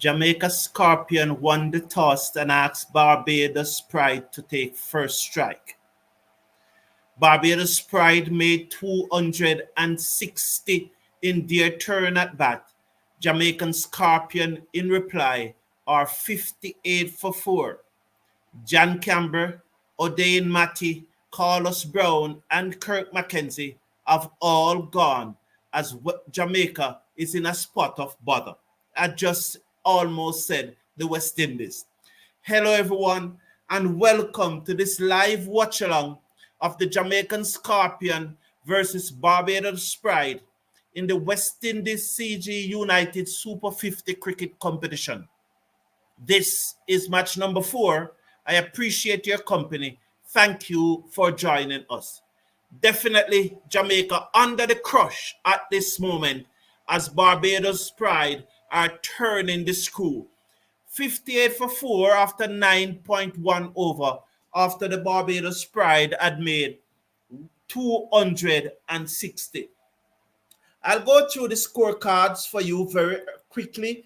Jamaica Scorpion won the toss and asked Barbados Pride to take first strike. Barbados Pride made 260 in their turn at bat. Jamaican Scorpion in reply are 58 for 4. Jan Campbell, Odain Matty, Carlos Brown, and Kirk McKenzie have all gone as Jamaica is in a spot of bother. I just almost said the West Indies. Hello everyone and welcome to this live watch along of the Jamaican Scorpion versus Barbados Pride in the West Indies CG United Super 50 cricket competition. This is match number 4. I appreciate your company. Thank you for joining us. Definitely Jamaica under the crush at this moment as Barbados Pride are turning the screw. 58 for 4 after 9.1 over after the Barbados Pride had made 260. I'll go through the scorecards for you very quickly.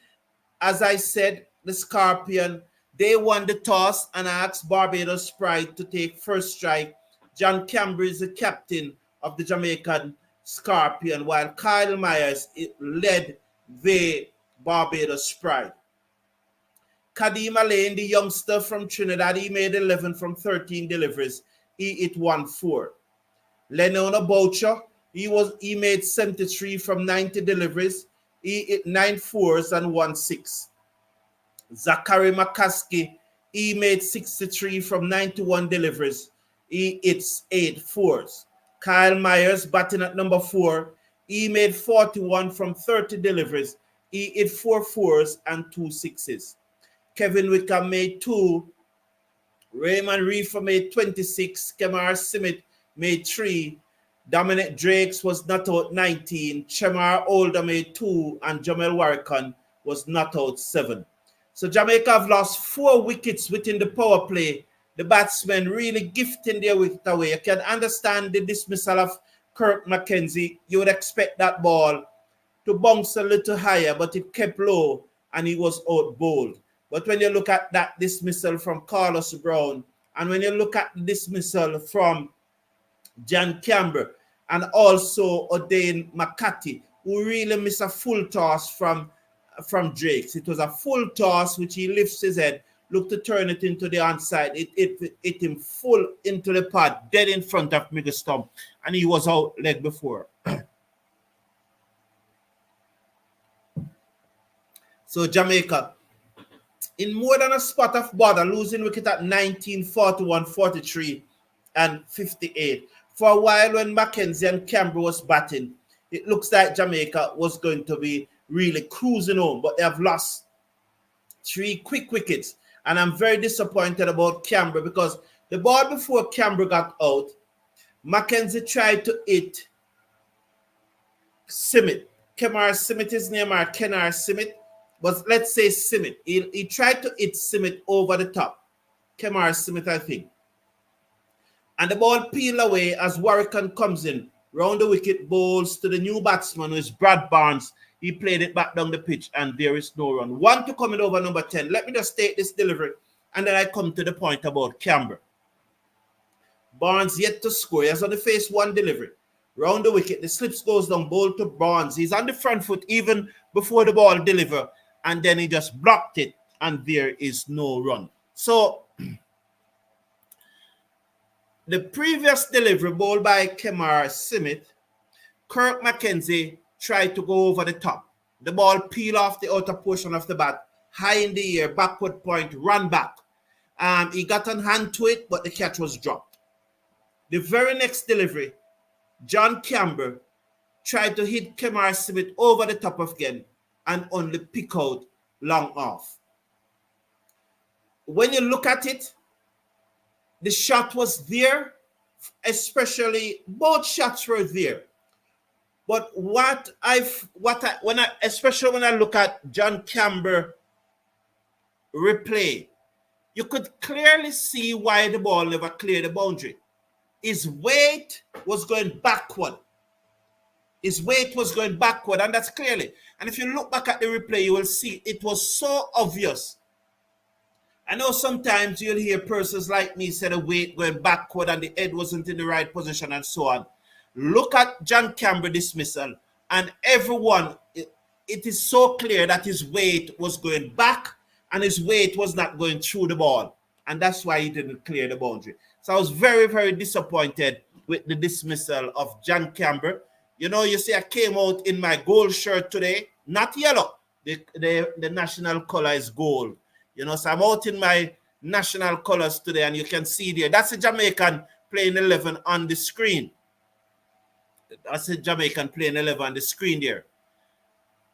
As I said, the Scorpion, they won the toss and asked Barbados Pride to take first strike. John Campbell is the captain of the Jamaican Scorpion, while Kyle Myers led the Barbados Pride. Kadeem, Alleyne, the youngster from Trinidad, he made 11 from 13 deliveries. He hit 1-4. Lenona Boucher, he made 73 from 90 deliveries. He hit 9 fours and 1-6. Zachary McCaskie, he made 63 from 91 deliveries. He hits 8 fours. Kyle Myers, batting at number 4, he made 41 from 30 deliveries. He hit 4 fours and 2 sixes. Kevin Wickham made 2. Raymon Reifer made 26. Kemar Simmet made 3. Dominic Drakes was not out 19. Chemar Older made 2. And Jamel Warrican was not out 7. So Jamaica have lost 4 wickets within the power play. The batsmen really gifting their wicket away. You can understand the dismissal of Kirk McKenzie. You would expect that ball to bounce a little higher, but it kept low and he was out bowled. But when you look at that dismissal from Carlos Brown, and when you look at the dismissal from Jan Campbell, and also Odain McCatty, who really missed a full toss from Drakes. It was a full toss, which he lifts his head, looked to turn it into the onside. It hit him full into the pad, dead in front of Miguel Stump, and he was out leg before. So Jamaica, in more than a spot of bother, losing wicket at 19, 41, 43, and 58. For a while when McKenzie and Campbell was batting, it looks like Jamaica was going to be really cruising home, but they have lost 3 quick wickets. And I'm very disappointed about Campbell because the ball before Campbell got out, McKenzie tried to hit Simmet. Kemar Simmet, his name are Kenar Simmet. But let's say Simmet. He tried to hit Simmet over the top. Kemar Simmet, I think. And the ball peeled away as Warrican comes in. Round the wicket, bowls to the new batsman, who is Brad Barnes. He played it back down the pitch, and there is no run. 1 to coming over number 10. Let me just take this delivery, and then I come to the point about Campbell. Barnes yet to score. He has on the face 1 delivery. Round the wicket, the slips goes down, bowl to Barnes. He's on the front foot even before the ball deliver. And then he just blocked it, and there is no run. So, the previous delivery, bowled by Kemar Simmet, Kirk McKenzie tried to go over the top. The ball peeled off the outer portion of the bat, high in the air, backward point, run back. He got on hand to it, but the catch was dropped. The very next delivery, John Campbell tried to hit Kemar Simmet over the top again, and only pick out long off. When you look at it, the shot was there, especially both shots were there. But especially when I look at John Campbell replay, you could clearly see why the ball never cleared the boundary. His weight was going backward. His weight was going backward, and that's clearly. And if you look back at the replay, you will see it was so obvious. I know sometimes you'll hear persons like me say the weight going backward and the head wasn't in the right position and so on. Look at John Campbell dismissal, and everyone, it is so clear that his weight was going back and his weight was not going through the ball. And that's why he didn't clear the boundary. So I was very, very disappointed with the dismissal of John Campbell. You know, you see, I came out in my gold shirt today, not yellow. The national color is gold. You know, so I'm out in my national colors today, and you can see there. That's a Jamaican playing 11 on the screen. That's a Jamaican playing 11 on the screen there.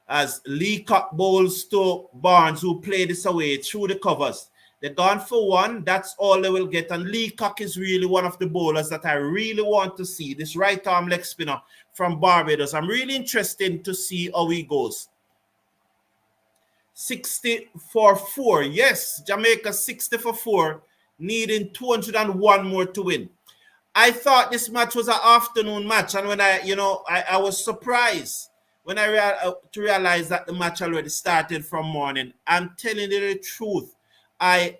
As Leacock bowls to Barnes, who played this away through the covers. They're gone for one. That's all they will get. And Leacock is really one of the bowlers that I really want to see. This right arm leg spinner from Barbados. I'm really interested to see how he goes. 60 for 4. Yes, Jamaica 60 for 4, needing 201 more to win. I thought this match was an afternoon match, and when I was surprised when I realized that the match already started from morning. I'm telling you the truth. I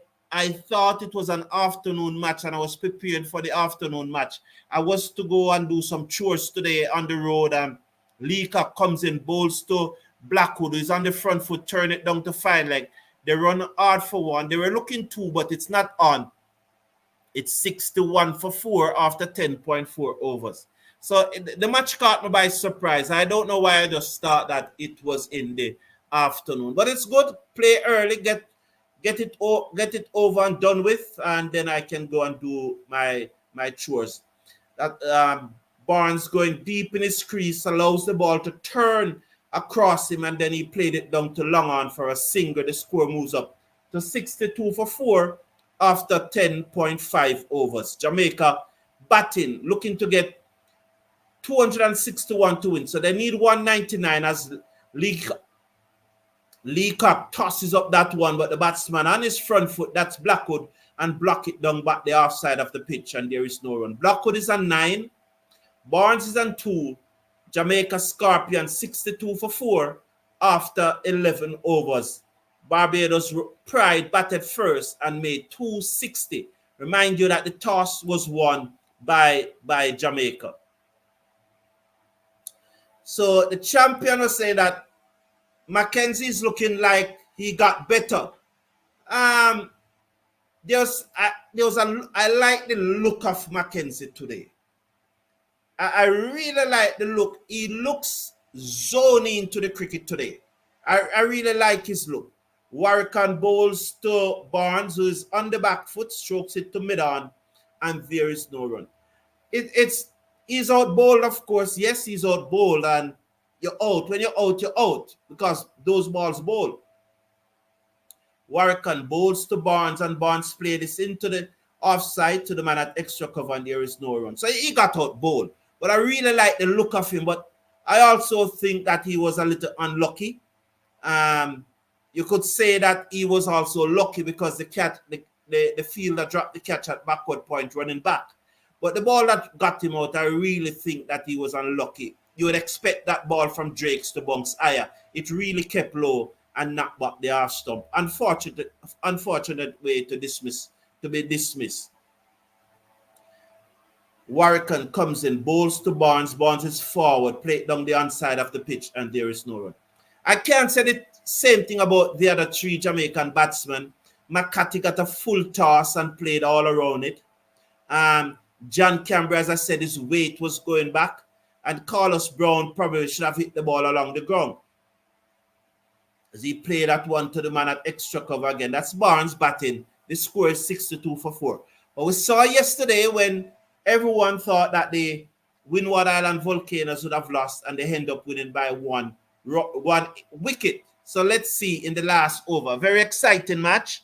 thought it was an afternoon match, and I was prepared for the afternoon match. I was to go and do some chores today on the road, and Leacock comes in, bowls to Blackwood, who's on the front foot, turn it down to fine leg. They run hard for one. They were looking two, but it's not on. It's 61 for 4 after 10.4 overs. So the match caught me by surprise. I don't know why I just thought that it was in the afternoon. But it's good. Play early, get it over and done with, and then I can go and do my chores. That Barnes going deep in his crease allows the ball to turn across him, and then he played it down to long on for a single. The score moves up to 62 for 4 after 10.5 overs. Jamaica batting, looking to get 261 to win. So they need 199 as Leacock tosses up that one, but the batsman on his front foot, that's Blackwood, and block it down back the offside of the pitch, and there is no run. Blackwood is on 9. Barnes is on 2. Jamaica Scorpion 62 for 4 after 11 overs. Barbados Pride batted first and made 260. Remind you that the toss was won by Jamaica. So the champion will say that McKenzie is looking like he got better. I like the look of McKenzie today. I really like the look. He looks zoning into the cricket today. I really like his look. Warwick bowls to Barnes, who is on the back foot, strokes it to mid-on, and there is no run. He's out bowled, of course. Yes, he's out bowled, and you're out. When you're out, because those balls bowl. Warwick bowls to Barnes, and Barnes played this into the offside to the man at extra cover, and there is no run. So he got out bowled. But I really like the look of him. But I also think that he was a little unlucky. You could say that he was also lucky because the fielder dropped the catch at backward point running back. But the ball that got him out, I really think that he was unlucky. You would expect that ball from Drakes to bounce higher. It really kept low and knocked back the half stump. Unfortunate way to be dismissed. Warwick comes in, bowls to Barnes. Barnes is forward, played down the onside of the pitch, and there is no run. I can't say the same thing about the other 3 Jamaican batsmen. McCatty got a full toss and played all around it. John Campbell, as I said, his weight was going back. And Carlos Brown probably should have hit the ball along the ground. As he played that one to the man at extra cover again. That's Barnes batting. The score is 62 for 4. But we saw yesterday when everyone thought that the Windward Island Volcanoes would have lost, and they end up winning by one wicket. So let's see in the last over. Very exciting match.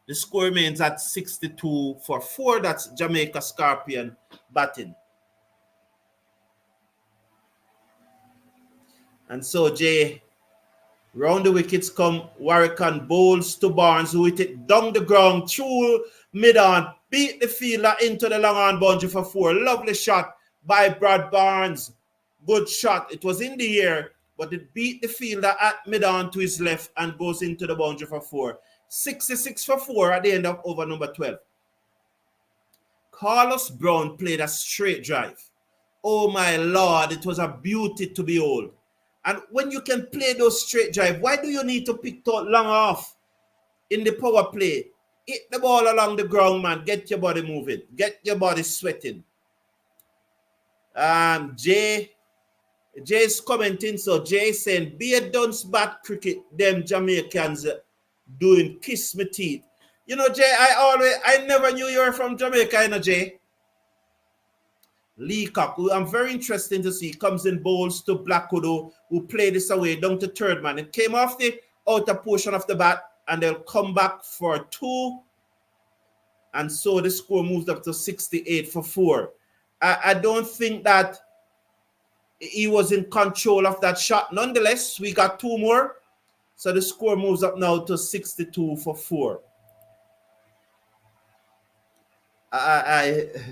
The score remains at 62 for 4. That's Jamaica Scorpion batting. And so Jay, round the wickets come Warwick bowls to Barnes, who hit it down the ground through mid-on, beat the fielder into the long on boundary for 4. Lovely shot by Brad Barnes. Good shot. It was in the air, but it beat the fielder at mid-on to his left and goes into the boundary for 4. 66 for 4 at the end of over number 12. Carlos Brown played a straight drive. Oh my Lord, it was a beauty to behold. And when you can play those straight drive, why do you need to pick out long off in the power play? Hit the ball along the ground, man. Get your body moving. Get your body sweating. Jay's commenting, so Jay saying, be a dunce bat cricket, them Jamaicans doing kiss me teeth. You know, Jay, I never knew you were from Jamaica, you know, Jay. Leacock, who I'm very interested to see, comes in bowls to Blackwood, who played this away down to third man. It came off the outer portion of the bat, and they'll come back for 2. And so the score moves up to 68 for 4. I don't think that he was in control of that shot. Nonetheless, we got 2 more. So the score moves up now to 62 for 4. The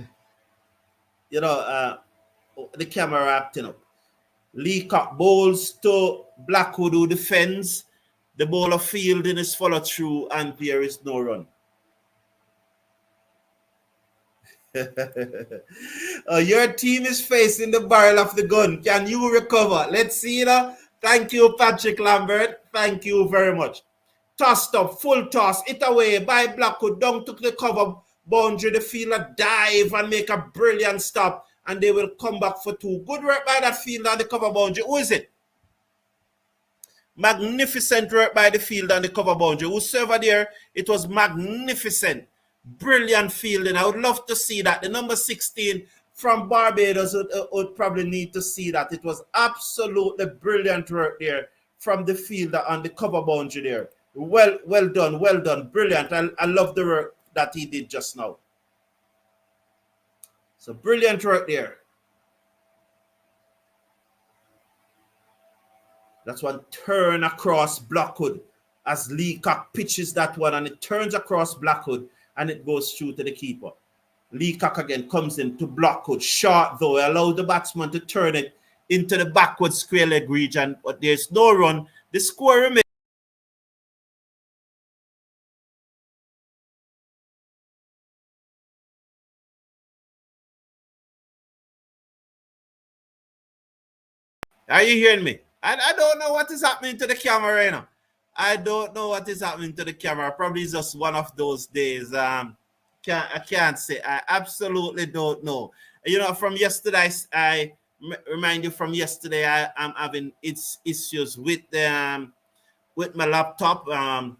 camera acting up. Leacock bowls to Blackwood, who defends. The bowler fielding is follow through, and there is no run. Your team is facing the barrel of the gun. Can you recover? Let's see it. Thank you, Patrick Lambert. Thank you very much. Tossed up, full toss, it away by Blackwood, down to the cover boundary. The fielder dive and make a brilliant stop, and they will come back for 2. Good work by that fielder on the cover boundary. Who is it? Magnificent work by the fielder on the cover boundary. Whosoever there, it was magnificent. Brilliant fielding. I would love to see that. The number 16 from Barbados would probably need to see that. It was absolutely brilliant work there from the fielder on the cover boundary there. Well done, brilliant. I love the work that he did just now. So brilliant work there. That's one turn across Blackwood as Leacock pitches that one, and it turns across Blackwood and it goes through to the keeper. Leacock again comes in to Blackwood. Short though, allow the batsman to turn it into the backward square leg region, but there's no run. The score remains. Are you hearing me? I don't know what is happening to the camera right now. I don't know what is happening to the camera. Probably just one of those days. I can't say. I absolutely don't know. You know, from yesterday, I remind you from yesterday, I'm having issues with my laptop. I'm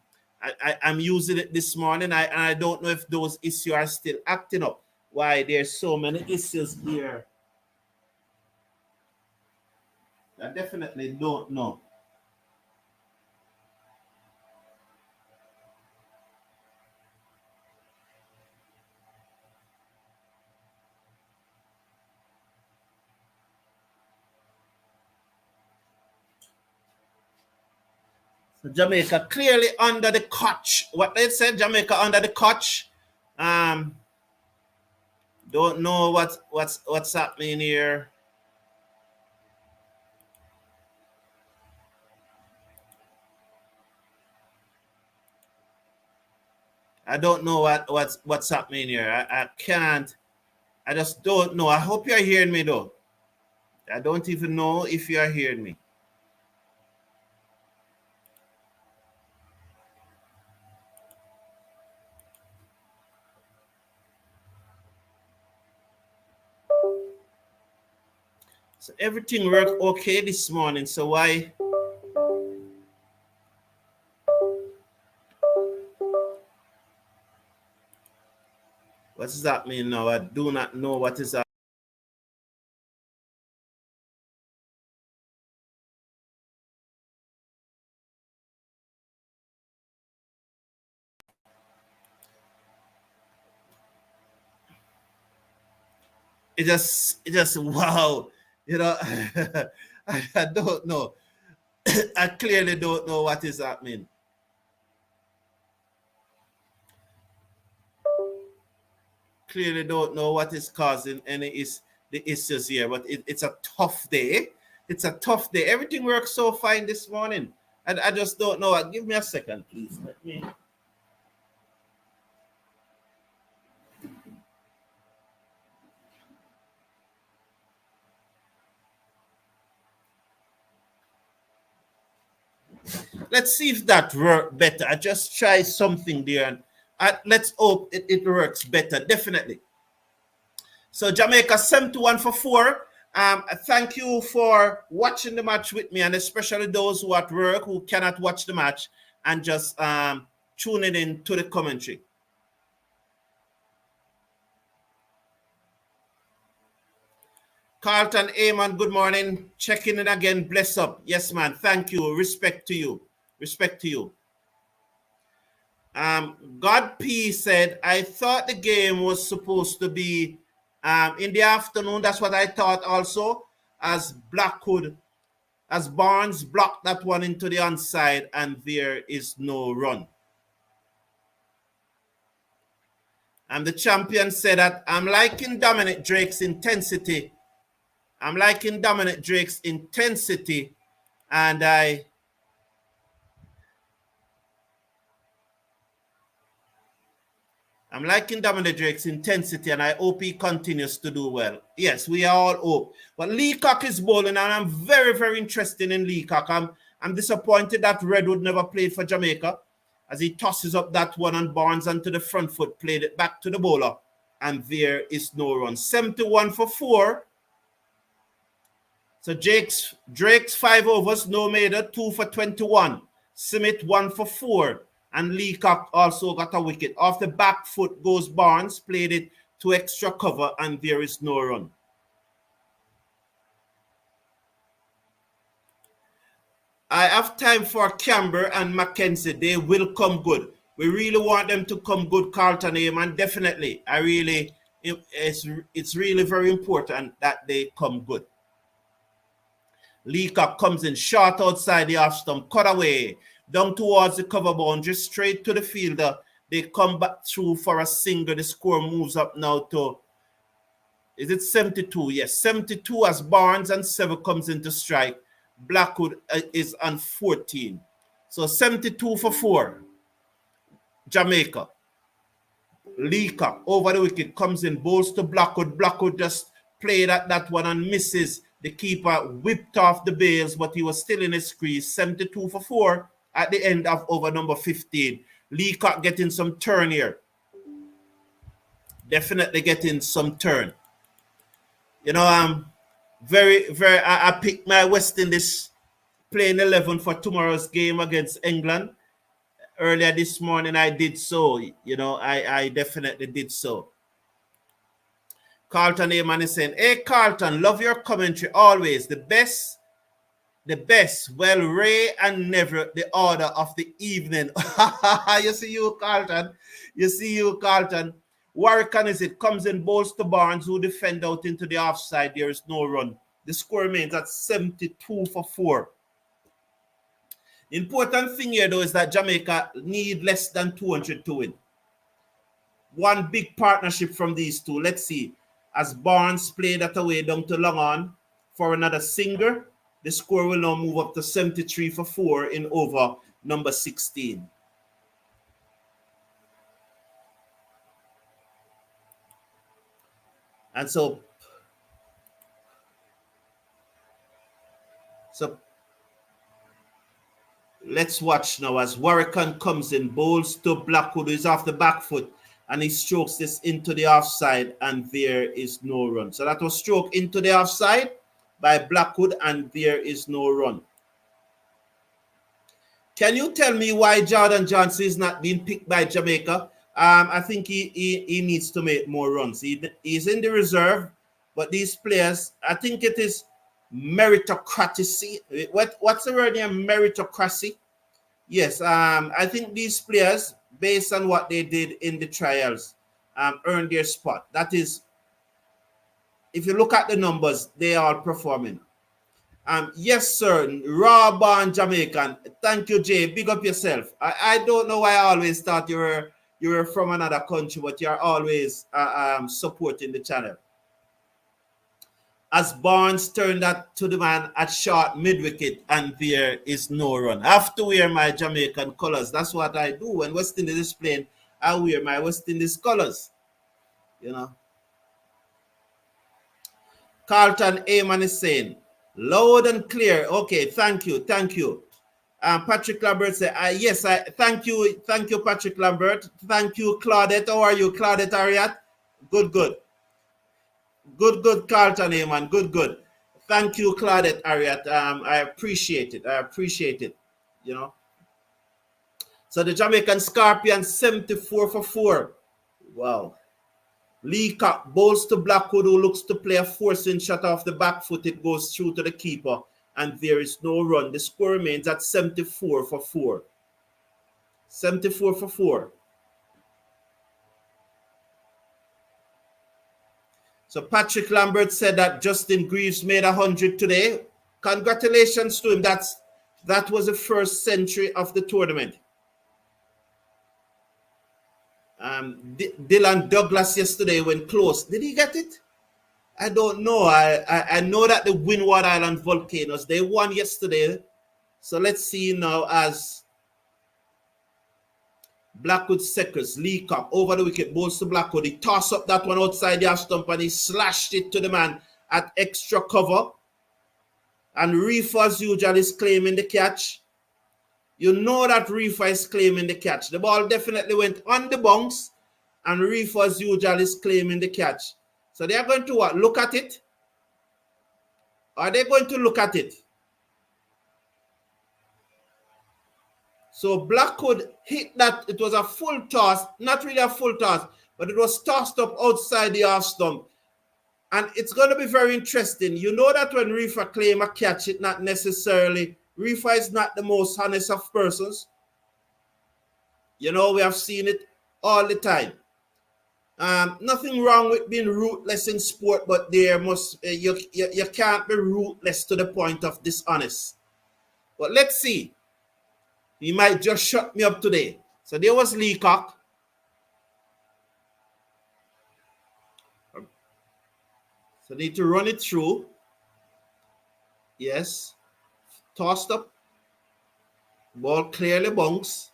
using it this morning. I don't know if those issues are still acting up. Why there's so many issues here. I definitely don't know. So Jamaica clearly under the coach. What they said, Jamaica under the coach. Don't know what's happening here. I don't know what's happening here. I can't. I just don't know. I hope you're hearing me though. I don't even know if you are hearing me. So everything worked okay this morning. So why? What does that mean now? I do not know what is that. It just wow. You know, I don't know. I clearly don't know what is happening. Clearly don't know what is causing any is the issues here, but it's a tough day. It's a tough day. Everything works so fine this morning. And I just don't know. Give me a second, please. Let's see if that works better. I just try something there, and let's hope it works better. Definitely. So Jamaica 71 for 4. Thank you for watching the match with me, and especially those who are at work who cannot watch the match and just tuning in to the commentary. Carlton Amon, good morning. Checking in again. Bless up. Yes, man. Thank you. Respect to you. Respect to you. God P said, I thought the game was supposed to be in the afternoon. That's what I thought also, as Blackwood, as Barnes blocked that one into the onside, and there is no run. And the champion said that I'm liking Dominic Drake's intensity. I'm liking Dominic Drake's intensity, and I'm liking Dominic Drake's intensity, and I hope he continues to do well. Yes, we all hope. But Leacock is bowling, and I'm very, very interested in Leacock. I'm disappointed that Redwood never played for Jamaica, as he tosses up that one on Barnes onto the front foot, played it back to the bowler, and there is no run. 71 for 4. So Drake's 5 overs, no maiden, 2 for 21. Smith 1 for 4. And Leacock also got a wicket. Off the back foot goes Barnes, played it to extra cover, and there is no run. I have time for Campbell and McKenzie. They will come good. We really want them to come good, Carlton Amon. Definitely. It's really very important that they come good. Leacock comes in short outside the off stump, cut away, down towards the cover boundary, straight to the fielder. They come back through for a single. The score moves up now to, is it 72? Yes, 72 as Barnes and 7 comes into strike. Blackwood is on 14. So 72 for 4. Jamaica. Leacock over the wicket, comes in, bowls to Blackwood. Blackwood just played at that one and misses. The keeper whipped off the bails, but he was still in his crease. 72 for 4 at the end of over number 15. Leacock getting some turn here. Definitely getting some turn. You know, I picked my West Indies playing 11 for tomorrow's game against England. Earlier this morning, I did so. You know, I definitely did so. Carlton Amon is saying, hey, Carlton, love your commentary always. The best. Well, Ray and Never, the order of the evening. You see you, Carlton. Warwick is it, comes in, bowls to Barnes, who defend out into the offside. There is no run. The score remains at 72 for 4. The important thing here, though, is that Jamaica need less than 200 to win. One big partnership from these two. Let's see. As Barnes played that away down to long on for another single, the score will now move up to 73 for 4 in over number 16. And so let's watch now as Warwick comes in, bowls to Blackwood, who is off the back foot, and he strokes this into the offside, and there is no run. So that was stroke into the offside by Blackwood, and there is no run. Can you tell me why Jordan Johnson is not being picked by Jamaica? I think he needs to make more runs. He's in the reserve, but these players, I think it is meritocracy. What's the word here? Meritocracy. Yes, I think these players, based on what they did in the trials, earned their spot. That is, if you look at the numbers, they are performing. Yes, sir. Raw born Jamaican. Thank you, Jay. Big up yourself. I don't know why I always thought you were from another country, but you're always supporting the channel. as Barnes turned that to the man at short mid-wicket, and there is no run. I have to wear my Jamaican colours. That's what I do. When West Indies is playing, I wear my West Indies colours. You know. Carlton Ayman is saying, loud and clear. Okay, thank you, thank you. Patrick Lambert said, yes, thank you, Patrick Lambert. Thank you, Claudette. How are you, Claudette Ariat? Good, good. Good, Carlton Ayman. Good. Thank you, Claudette Ariat. I appreciate it. You know. So the Jamaican Scorpion 74 for 4. Wow. Leacock bowls to Blackwood, who looks to play a forcing shot off the back foot. It goes through to the keeper, and there is no run. The score remains at 74 for 4. 74 for 4. So Patrick Lambert said that Justin Greaves made 100 today. Congratulations to him. That was the first century of the tournament. Dylan Douglas yesterday went close. Did he get it? I don't know. I know that the Windward Island Volcanoes, they won yesterday. So let's see now as Blackwood Seckers, Leacock, over the wicket, bowls to Blackwood. He tossed up that one outside the half stump and he slashed it to the man at extra cover. And Reifer, as usual, is claiming the catch. You know that Reifer is claiming the catch. The ball definitely went on the bounce, and Reifer, as usual, is claiming the catch. So they are going to what? Look at it? Are they going to look at it? So Blackwood hit that. It was a full toss. Not really a full toss, but it was tossed up outside the half stump. And it's going to be very interesting. You know that when Reifer claim a catch, it not necessarily... Reifer is not the most honest of persons. You know, we have seen it all the time. Nothing wrong with being ruthless in sport, but there must you can't be ruthless to the point of dishonest. But let's see. He might just shut me up today. So there was Leacock. So need to run it through. Yes. Tossed up. Ball clearly bunks.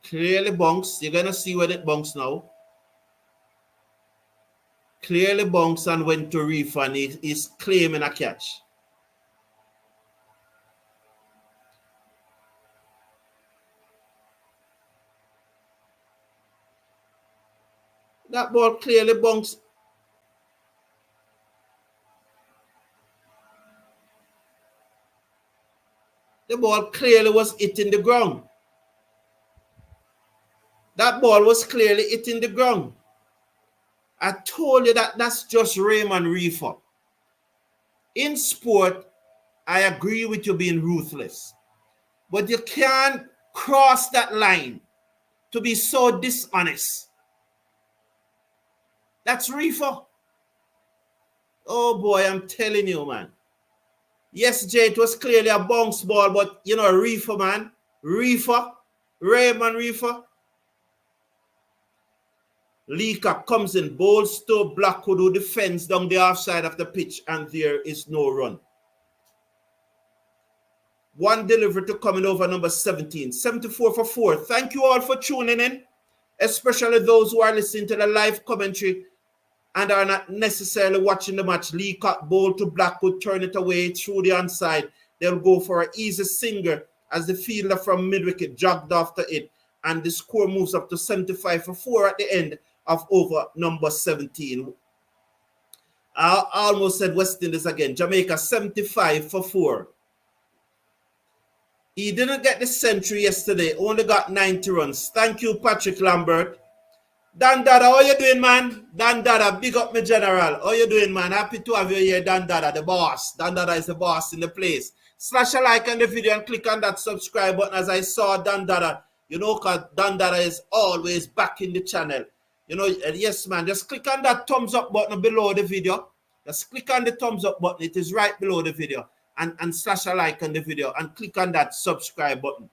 Clearly bunks. You're going to see when it bunks now. Clearly bunks and went to Reifer, and he's claiming a catch. That ball clearly bunks. The ball clearly was hitting the ground. That ball was clearly hitting the ground. I told you that that's just Raymon Reifer. In sport, I agree with you being ruthless. But you can't cross that line to be so dishonest. That's Reifer. Oh boy, I'm telling you, man. Yes, Jay, it was clearly a bounce ball, but you know, Reifer, man. Reifer. Raymon Reifer. Leacock comes in, bowls to Blackwood, who defends down the half side of the pitch, and there is no run. One delivery to coming over number 17. 74 for 4. Thank you all for tuning in, especially those who are listening to the live commentary and are not necessarily watching the match. Leacock bowl to Blackwood, turn it away through the onside. They'll go for an easy singer as the fielder from mid-wicket jogged after it, and the score moves up to 75 for 4 at the end of over number 17. I almost said West Indies again. Jamaica 75 for 4. He didn't get the century yesterday, only got 90 runs. Thank you, Patrick Lambert. Dan Dada, how you doing, man? Dan Dada, big up my general. How you doing, man? Happy to have you here, Dan Dada, the boss. Dan Dada is the boss in the place. Slash a like on the video and click on that subscribe button as I saw Dan Dada. You know, because Dan Dada is always back in the channel. You know, yes, man. Just click on that thumbs up button below the video. Just click on the thumbs up button. It is right below the video. And slash a like on the video and click on that subscribe button.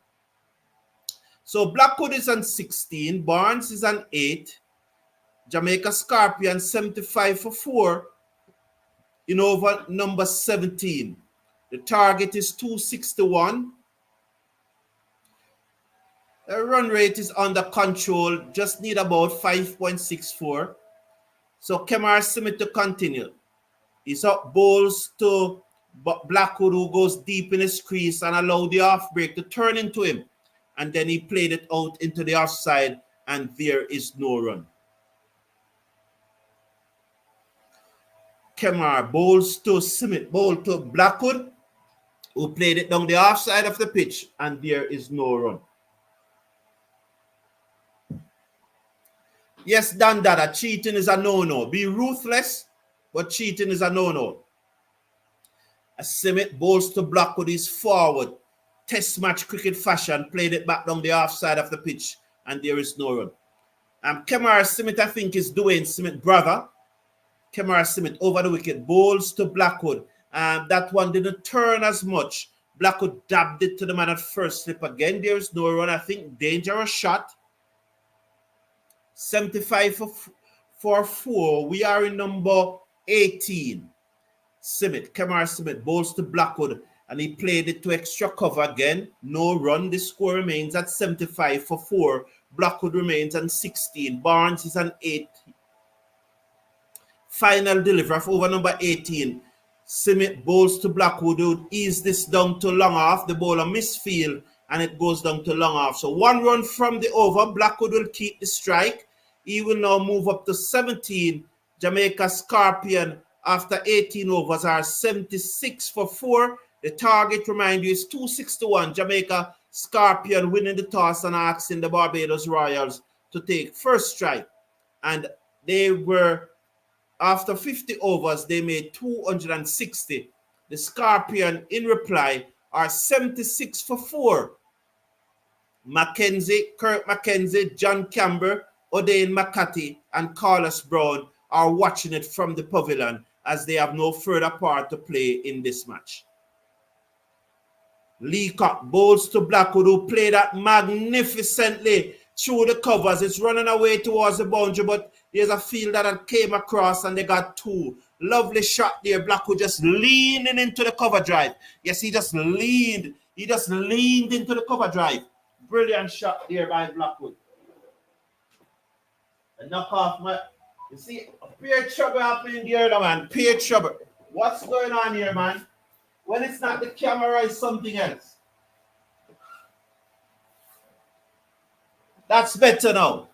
So Blackwood is on 16. Barnes is on 8. Jamaica Scorpion 75 for 4. in over number 17. The target is 261. The run rate is under control, just need about 5.64. So Kemar Smith to continue. He's up balls to Blackwood, who goes deep in his crease and allow the off break to turn into him. And then he played it out into the offside, and there is no run. Kemar bowls to Smith, bowl to Blackwood, who played it down the offside of the pitch, and there is no run. Yes, Dandada, cheating is a no-no. Be ruthless, but cheating is a no-no. Smith bowls to Blackwood, is forward. Test match cricket fashion, played it back down the offside of the pitch, and there is no run. Kemar Smith, I think, is Dwayne Smith brother. Kemar Smith over the wicket, bowls to Blackwood. That one didn't turn as much. Blackwood dabbed it to the man at first slip again. There is no run. I think dangerous shot. 75 for 4. We are in number 18. Kemar Smith bowls to Blackwood, and he played it to extra cover again. No run. The score remains at 75 for 4. Blackwood remains on 16. Barnes is on 8. Final delivery of over number 18. Smith bowls to Blackwood, who ease this down to long off. The bowler misfield, and it goes down to long off. So 1 run from the over. Blackwood will keep the strike. He will now move up to 17. Jamaica Scorpion, after 18 overs, are 76 for 4. The target, remind you, is 261. Jamaica Scorpion winning the toss and asking the Barbados Royals to take first strike. And they were, after 50 overs, they made 260. The Scorpion, in reply, are 76 for 4. Kirk McKenzie, John Campbell, Odain McCatty, and Carlos Brown are watching it from the pavilion, as they have no further part to play in this match. Leacock bowls to Blackwood, who played that magnificently through the covers. It's running away towards the boundary, but there's a field that came across, and they got 2. Lovely shot there. Blackwood just leaning into the cover drive. Yes, he just leaned. He just leaned into the cover drive. Brilliant shot there by Blackwood. And knock off my... You see, pure trouble happening there, man. Pure trouble. What's going on here, man? When it's not the camera, it's something else. That's better now.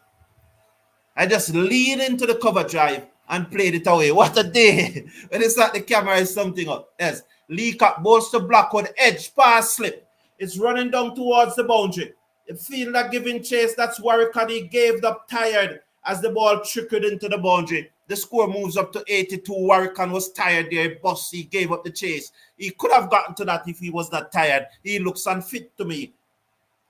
I just lean into the cover drive and played it away. What a day. When it's not the camera, it's something else. Leacock bowls to Blackwood, edge, pass, slip. It's running down towards the boundary. The fielder giving chase, that's Warwick, and he gave up tired as the ball trickled into the boundary. The score moves up to 82. Warwick was tired there. Boss, he gave up the chase. He could have gotten to that if he was not tired. He looks unfit to me.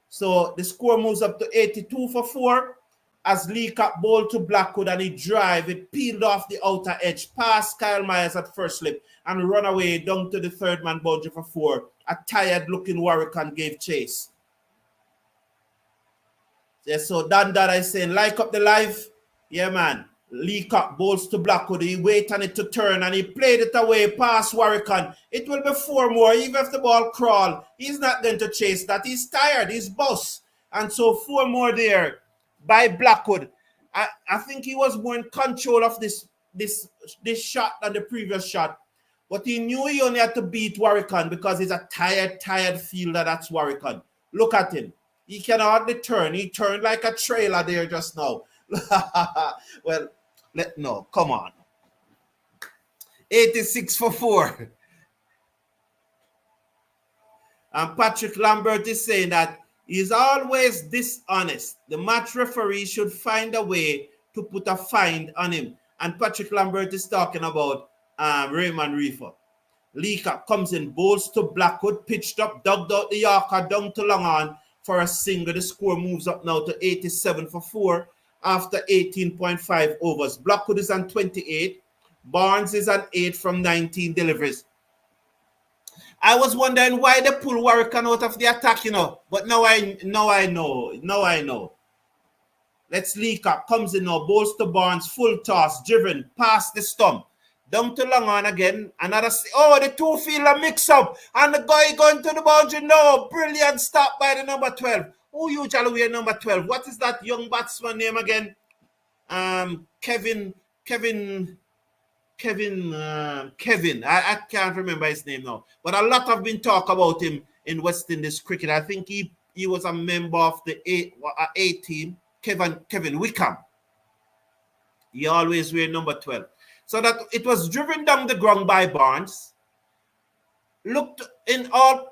So the score moves up to 82 for 4 as Leacock bowled to Blackwood, and he drive. It peeled off the outer edge, past Kyle Myers at first slip, and run away down to the third man boundary for 4. A tired-looking Warwick gave chase. Yes, so Dan Dada is saying, like up the live. Yeah, man. Leacock bowls to Blackwood. He wait on it to turn, and he played it away past Warwick. It will be 4 more. Even if the ball crawl, he's not going to chase that. He's tired. He's boss. And so 4 more there by Blackwood. I think he was more in control of this shot than the previous shot. But he knew he only had to beat Warwick because he's a tired fielder. That's Warwick. Look at him. He can hardly turn. He turned like a trailer there just now. Well, no, come on. 86 for 4. And Patrick Lambert is saying that he's always dishonest. The match referee should find a way to put a fine on him. And Patrick Lambert is talking about Raymon Reifer. Leacock comes in, bowls to Blackwood, pitched up, dug out the Yorker down to long on for a single. The score moves up now to 87 for 4 after 18.5 overs. Blackwood is on 28. Barnes is on 8 from 19 deliveries. I was wondering why they pull Warwick out of the attack, But now I know. Let's Leacock comes in now, bowls to Barnes, full toss, driven past the stump. Down to long on again. Another. Oh, the two fielder mix up. And the guy going to the boundary. No. Brilliant stop by the number 12. Who usually wear number 12? What is that young batsman name again? Kevin. I can't remember his name now. But a lot have been talk about him in West Indies cricket. I think he was a member of the A team. Kevin Wickham. He always wear number 12. So that it was driven down the ground by Barnes. Looked in all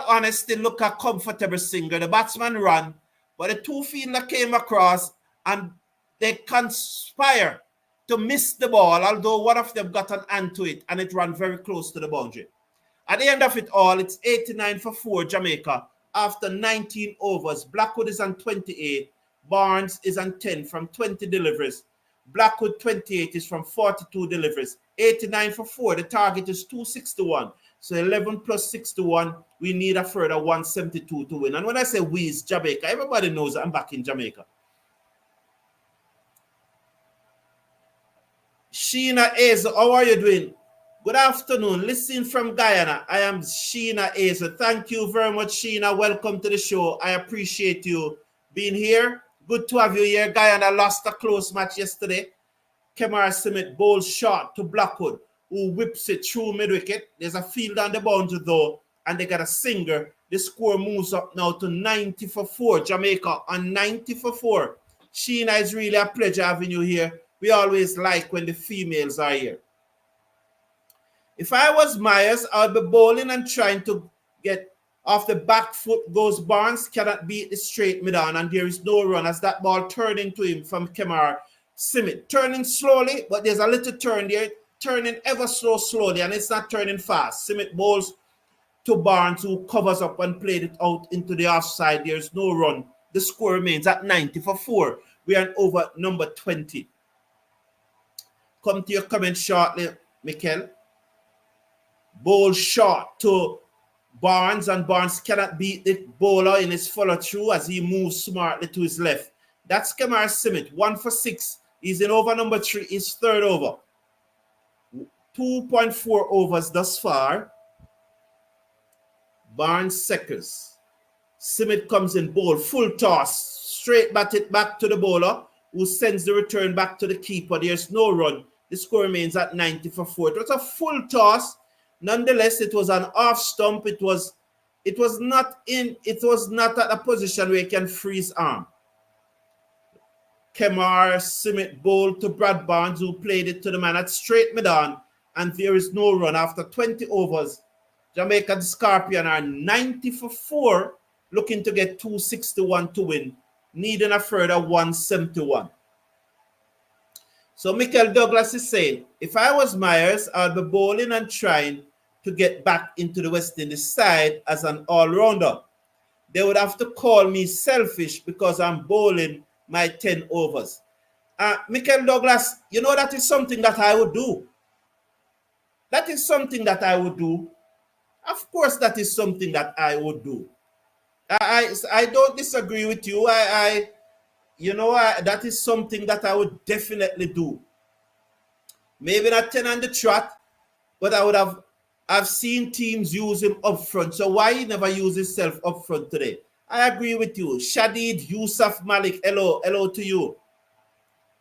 honesty, look a comfortable single. The batsman ran, but the two fielder came across and they conspire to miss the ball, although one of them got an hand to it and it ran very close to the boundary. At the end of it all, it's 89 for 4 Jamaica after 19 overs. Blackwood is on 28. Barnes is on 10 from 20 deliveries. Blackwood 28 is from 42 deliveries. 89 for 4. The target is 261. So 11 plus 61, we need a further 172 to win. And when I say we, it's Jamaica. Everybody knows I'm back in Jamaica. Sheena Aza, how are you doing? Good afternoon. Listening from Guyana. I am Sheena Aza. Thank you very much, Sheena. Welcome to the show. I appreciate you being here. Good to have you here. Guyana lost a close match yesterday. Kemar Simmet bowls short to Blackwood, who whips it through mid-wicket. There's a field on the boundary, though, and they got a singer. The score moves up now to 90 for 4. Jamaica on 90 for 4. Sheena, it's really a pleasure having you here. We always like when the females are here. If I was Myers, I would be bowling and trying to get off the back foot. Goes Barnes, cannot beat the straight mid-on, and there is no run as that ball turning to him from Kemar Simmet. Turning slowly, but there's a little turn there. Turning ever so slowly, and it's not turning fast. Simmet bowls to Barnes, who covers up and played it out into the offside. There's no run. The score remains at 90 for 4. We are over number 20. Come to your comment shortly, Mikel. Bowl short to Barnes, and Barnes cannot beat the bowler in his follow-through as he moves smartly to his left. That's Kemar Simmet, 1 for 6. He's in over number 3, his third over. 2.4 overs thus far. Barnes seconds. Simmet comes in, bowl, full toss, straight batted back to the bowler, who sends the return back to the keeper. There's no run. The score remains at 90 for 4. It was a full toss. Nonetheless, it was an off stump. It was not at a position where you can freeze arm. Kemar Simmet bowled to Brad Barnes, who played it to the man at straight mid-on, and there is no run. After 20 overs, Jamaica the Scorpion are 90 for 4, looking to get 261 to win, needing a further 171. So Michael Douglas is saying, if I was Myers, I'd be bowling and trying to get back into the West Indies side as an all-rounder. They would have to call me selfish because I'm bowling my 10 overs. Michael Douglas, you know, that is something that I would do. That is something that I would do. Of course, that is something that I would do. I don't disagree with you. That is something that I would definitely do. Maybe not 10 on the trot, but I've seen teams use him up front. So why he never use himself up front today? I agree with you. Shadid Yusuf Malik, hello to you.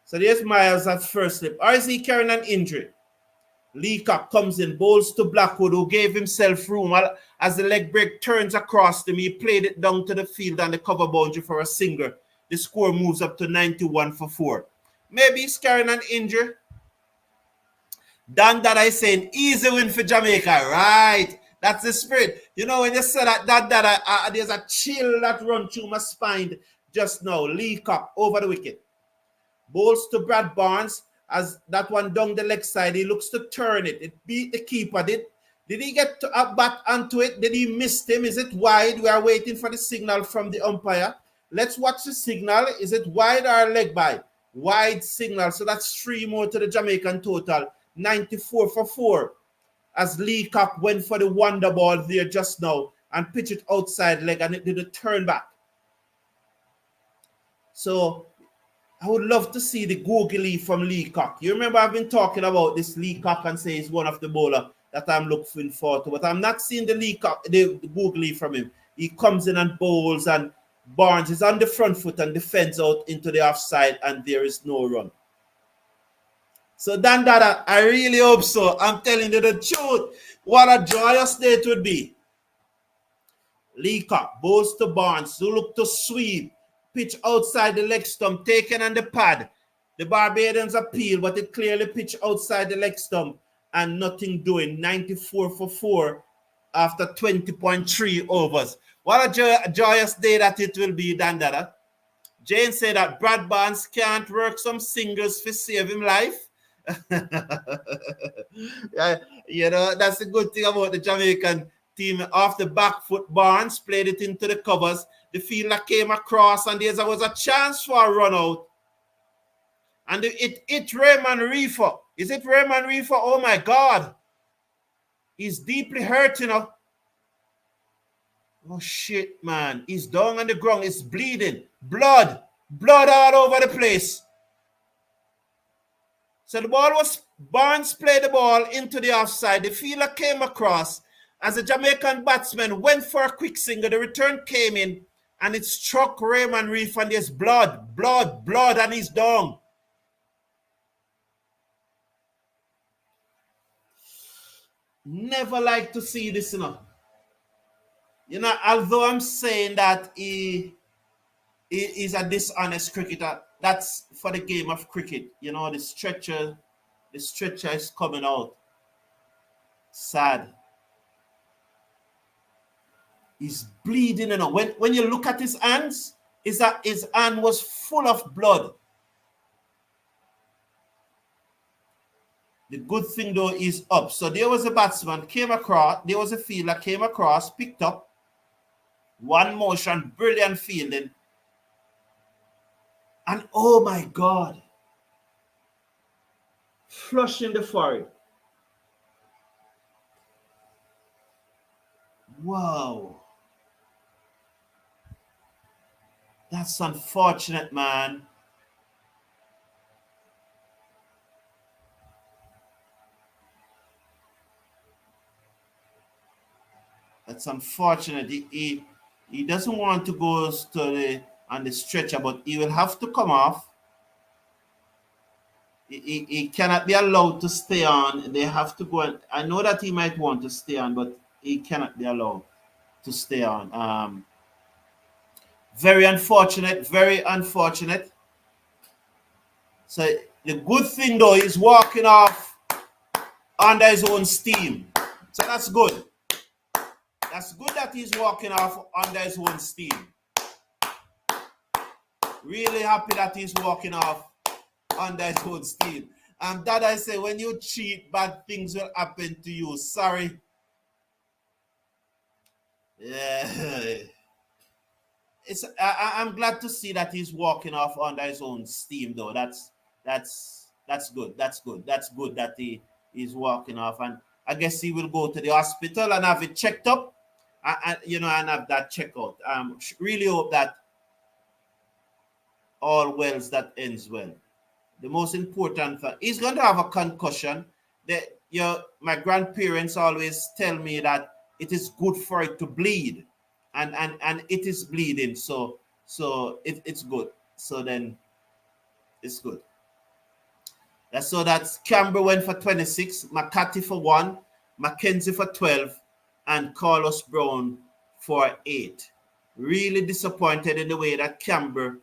So there's Myers at first slip. Or is he carrying an injury? Leacock comes in, bowls to Blackwood, who gave himself room. As the leg break turns across him, he played it down to the field and the cover boundary for a single. The score moves up to 91 for 4. Maybe he's carrying an injury. Dan Dada is saying, easy win for Jamaica. Right. That's the spirit. You know, when you say that, there's a chill that run through my spine just now. Leacock over the wicket. Bowls to Brad Barnes. As that one down the leg side, he looks to turn it. It beat the keeper. Did he get back onto it? Did he miss him? Is it wide? We are waiting for the signal from the umpire. Let's watch the signal. Is it wide or leg by? Wide signal. So that's 3 more to the Jamaican total. 94 for 4. As Leacock went for the wonder ball there just now and pitched it outside leg, and it did a turn back. So I would love to see the googly from Leacock. You remember I've been talking about this Leacock and say he's one of the bowler that I'm looking forward to, but I'm not seeing the Leacock, the googly from him. He comes in and bowls, and Barnes is on the front foot and defends out into the offside, and there is no run. So Dandara, I really hope so. I'm telling you the truth. What a joyous day it would be. Leacock bowls to Barnes, who look to sweep. Pitch outside the leg stump, taken on the pad. The Barbadians appeal, but it clearly pitched outside the leg stump and nothing doing. 94 for 4 after 20.3 overs. What a joyous day that it will be, Dandara. Jane said that Brad Barnes can't work some singles to save him life. Yeah, you know, that's the good thing about the Jamaican team. Off the back foot, Barnes played it into the covers. The fielder came across, and there was a chance for a run out. And it Raymon Reifer. Is it Raymon Reifer? Oh my God. He's deeply hurt, you know. Oh shit, man. He's down on the ground. It's bleeding. Blood all over the place. So the ball was, Barnes played the ball into the offside. The fielder came across. As a Jamaican batsman went for a quick single, the return came in, and it struck Raymon Reifer, and there's blood, and he's down. Never like to see this, you know. You know, although I'm saying that he is a dishonest cricketer, that's for the game of cricket. You know, the stretcher is coming out. Sad. He's bleeding, you know. When you look at his hands, his hand was full of blood. The good thing though is up. So there was a batsman came across, there was a fielder came across, picked up one motion, brilliant fielding. And oh my God, flushing the forehead. Wow. That's unfortunate, man. That's unfortunate. He doesn't want to go on the stretcher, but he will have to come off. He cannot be allowed to stay on. They have to go. I know that he might want to stay on, but he cannot be allowed to stay on. Very unfortunate. Very unfortunate. So the good thing though is walking off under his own steam. So that's good. That's good that he's walking off under his own steam. Really happy that he's walking off under his own steam. And that I say, when you cheat, bad things will happen to you. Sorry. Yeah. I'm glad to see that he's walking off under his own steam, though. That's good. That's good. That's good that he's walking off. And I guess he will go to the hospital and have it checked up. And have that checked out. Really hope that all wells that ends well. The most important thing, he's going to have a concussion. My grandparents always tell me that it is good for it to bleed, and it is bleeding. So it's good. So then it's good. That's Campbell went for 26, McCatty for 1, McKenzie for 12, and Carlos Brown for 8. Really disappointed in the way that Campbell,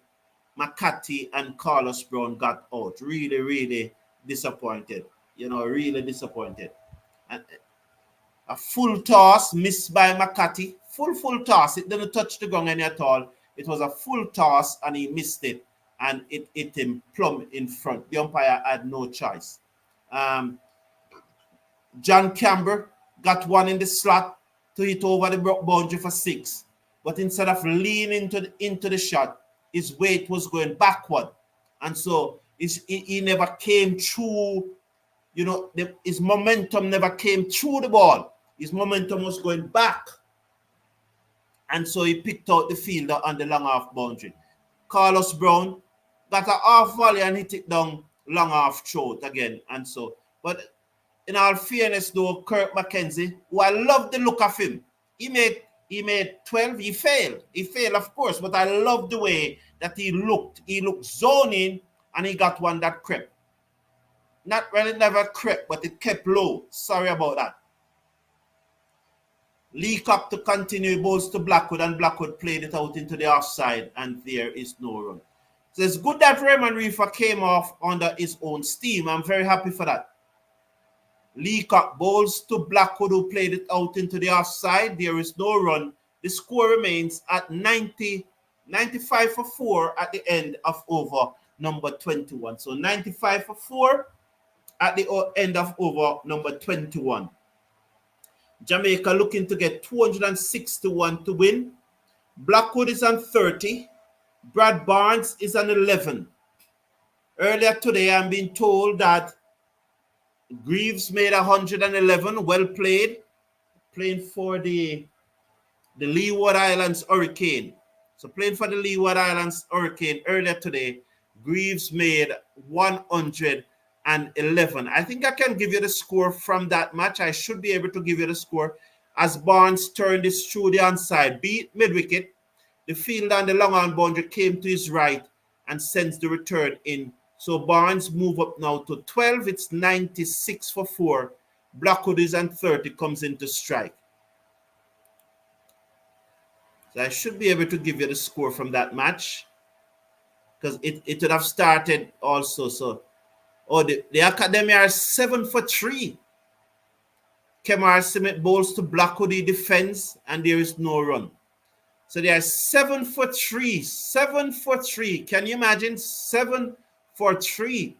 McCatty, and Carlos Brown got out. Really, really disappointed. Really disappointed. And a full toss missed by McCatty. Full toss. It didn't touch the ground any at all. It was a full toss and he missed it. And it hit him plumb in front. The umpire had no choice. John Campbell got one in the slot to hit over the boundary for 6. But instead of leaning into the shot, his weight was going backward. And so he never came through, his momentum never came through the ball. His momentum was going back. And so he picked out the fielder on the long half boundary. Carlos Brown got a half volley and hit it down long half throat again. And so, but in all fairness though, Kirk McKenzie, who I love the look of him, he made 12, he failed. He failed, of course, but I love the way that he looked. He looked zoning and he got one that crept. Not really never crept, but it kept low. Sorry about that. Leacock to continue, balls to Blackwood, and Blackwood played it out into the offside, and there is no run. So it's good that Raymon Reifer came off under his own steam. I'm very happy for that. Leacock balls to Blackwood, who played it out into the offside. There is no run. The score remains at 95 for 4 at the end of over number 21. So 95 for 4 at the end of over number 21. Jamaica looking to get 261 to win. Blackwood is on 30. Brad Barnes is on 11. Earlier today, I'm being told that Greaves made 111. Well played. Playing for the Leeward Islands Hurricane. So playing for the Leeward Islands Hurricane earlier today, Greaves made 111. I think I can give you the score from that match. I should be able to give you the score as Barnes turned this through the onside, beat mid-wicket. The fielder on the long on boundary came to his right and sends the return in. So Barnes move up now to 12. It's 96 for 4. Blackwood is on 30, comes into strike. So I should be able to give you the score from that match because it would have started also. So the Academy are 7 for 3. Kemar Simmet bowls to Blackwood, he defends, and there is no run. So they are 7 for 3. 7 for 3. Can you imagine? 7 for 3.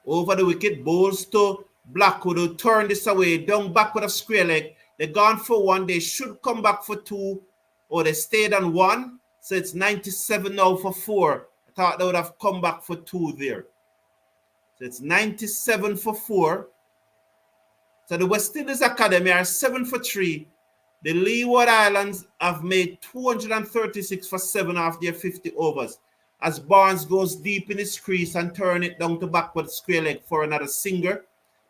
Over the wicket, bowls to Blackwood, who turn this away, down back with a square leg. They're gone for 1. They should come back for 2, or they stayed on 1. So it's 97 now for 4. I thought they would have come back for 2 there. So it's 97 for 4. So the West Indies Academy are 7 for 3. The Leeward Islands have made 236 for 7 off their 50 overs. As Barnes goes deep in his crease and turn it down to backward square leg for another singer.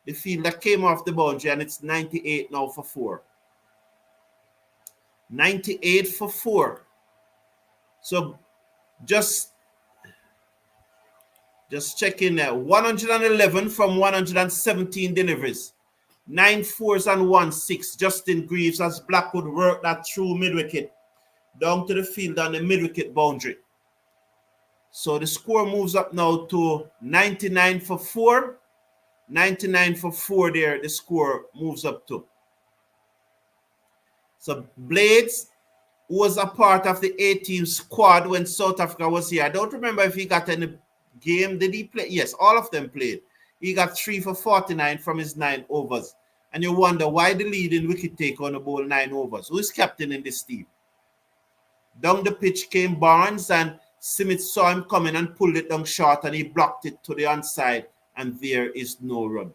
The fielder came off the boundary and it's 98 now for 4. 98 for 4. So just checking there. 111 from 117 deliveries. 9 fours and 1 6. Justin Greaves as Blackwood worked that through mid-wicket down to the field on the mid-wicket boundary. So the score moves up now to 99 for 4. 99 for 4 there, the score moves up to. So Blades was a part of the A-team squad when South Africa was here. I don't remember if he got any game. Did he play? Yes, all of them played. He got 3 for 49 from his 9 overs. And you wonder why the leading wicket taker on the bowl 9 overs. Who is captain in this team? Down the pitch came Barnes, and Simmet saw him coming and pulled it down short, and he blocked it to the onside, and there is no run.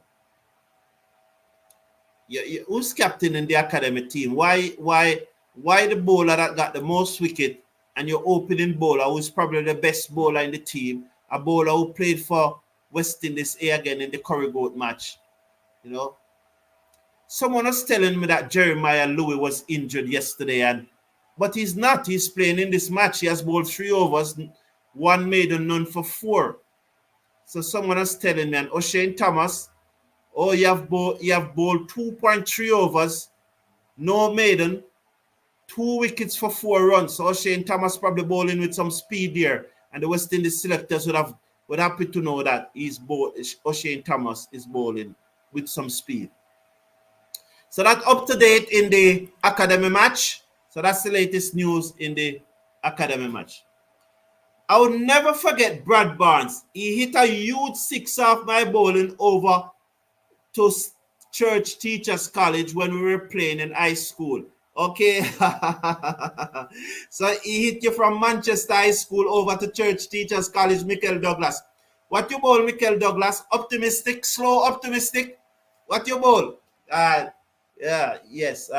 Who's captain in the academy team? Why the bowler that got the most wicket and your opening bowler, who's probably the best bowler in the team, a bowler who played for West Indies again in the Curry-Goat match, you know? Someone was telling me that Jeremiah Louis was injured yesterday, but he's not. He's playing in this match. He has bowled 3 overs, 1 maiden, none for 4. So someone was telling me, and Odain Thomas, you have bowled 2.3 overs, no maiden, 2 wickets for 4 runs. So Odain Thomas probably bowling with some speed there, and the West Indies selectors would happy to know that Odain Thomas is bowling with some speed. So that's up to date in the academy match. So that's the latest news in the academy match. I will never forget Brad Barnes. He hit a huge 6 off my bowling over to Church Teachers College when we were playing in high school. Okay. So he hit you from Manchester High School over to Church Teachers College, Michael Douglas. What you bowl, Michael Douglas? Optimistic, slow, optimistic? What you bowl? Yes.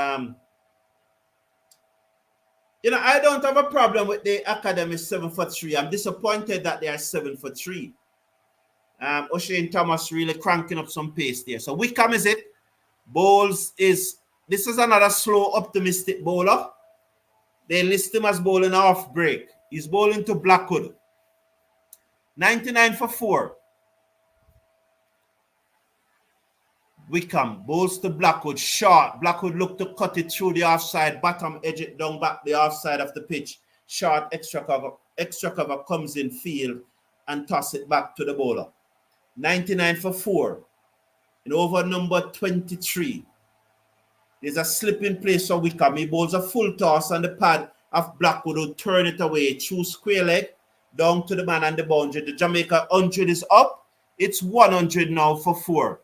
You know, I don't have a problem with the Academy 7 for 3. I'm disappointed that they are 7 for 3. Ojay and Thomas really cranking up some pace there. So Wickham is it. Bowles is, this is another slow, optimistic bowler. They list him as bowling off break. He's bowling to Blackwood. 99 for 4. Wickham bowls to Blackwood. Short. Blackwood look to cut it through the offside. Bottom edge it down back the offside of the pitch. Short extra cover. Extra cover comes in field and toss it back to the bowler. 99 for 4. In over number 23. There's a slip in place for Wickham. He bowls a full toss on the pad of Blackwood who turn it away through square leg down to the man on the boundary. The Jamaica 100 is up. It's 100 now for 4.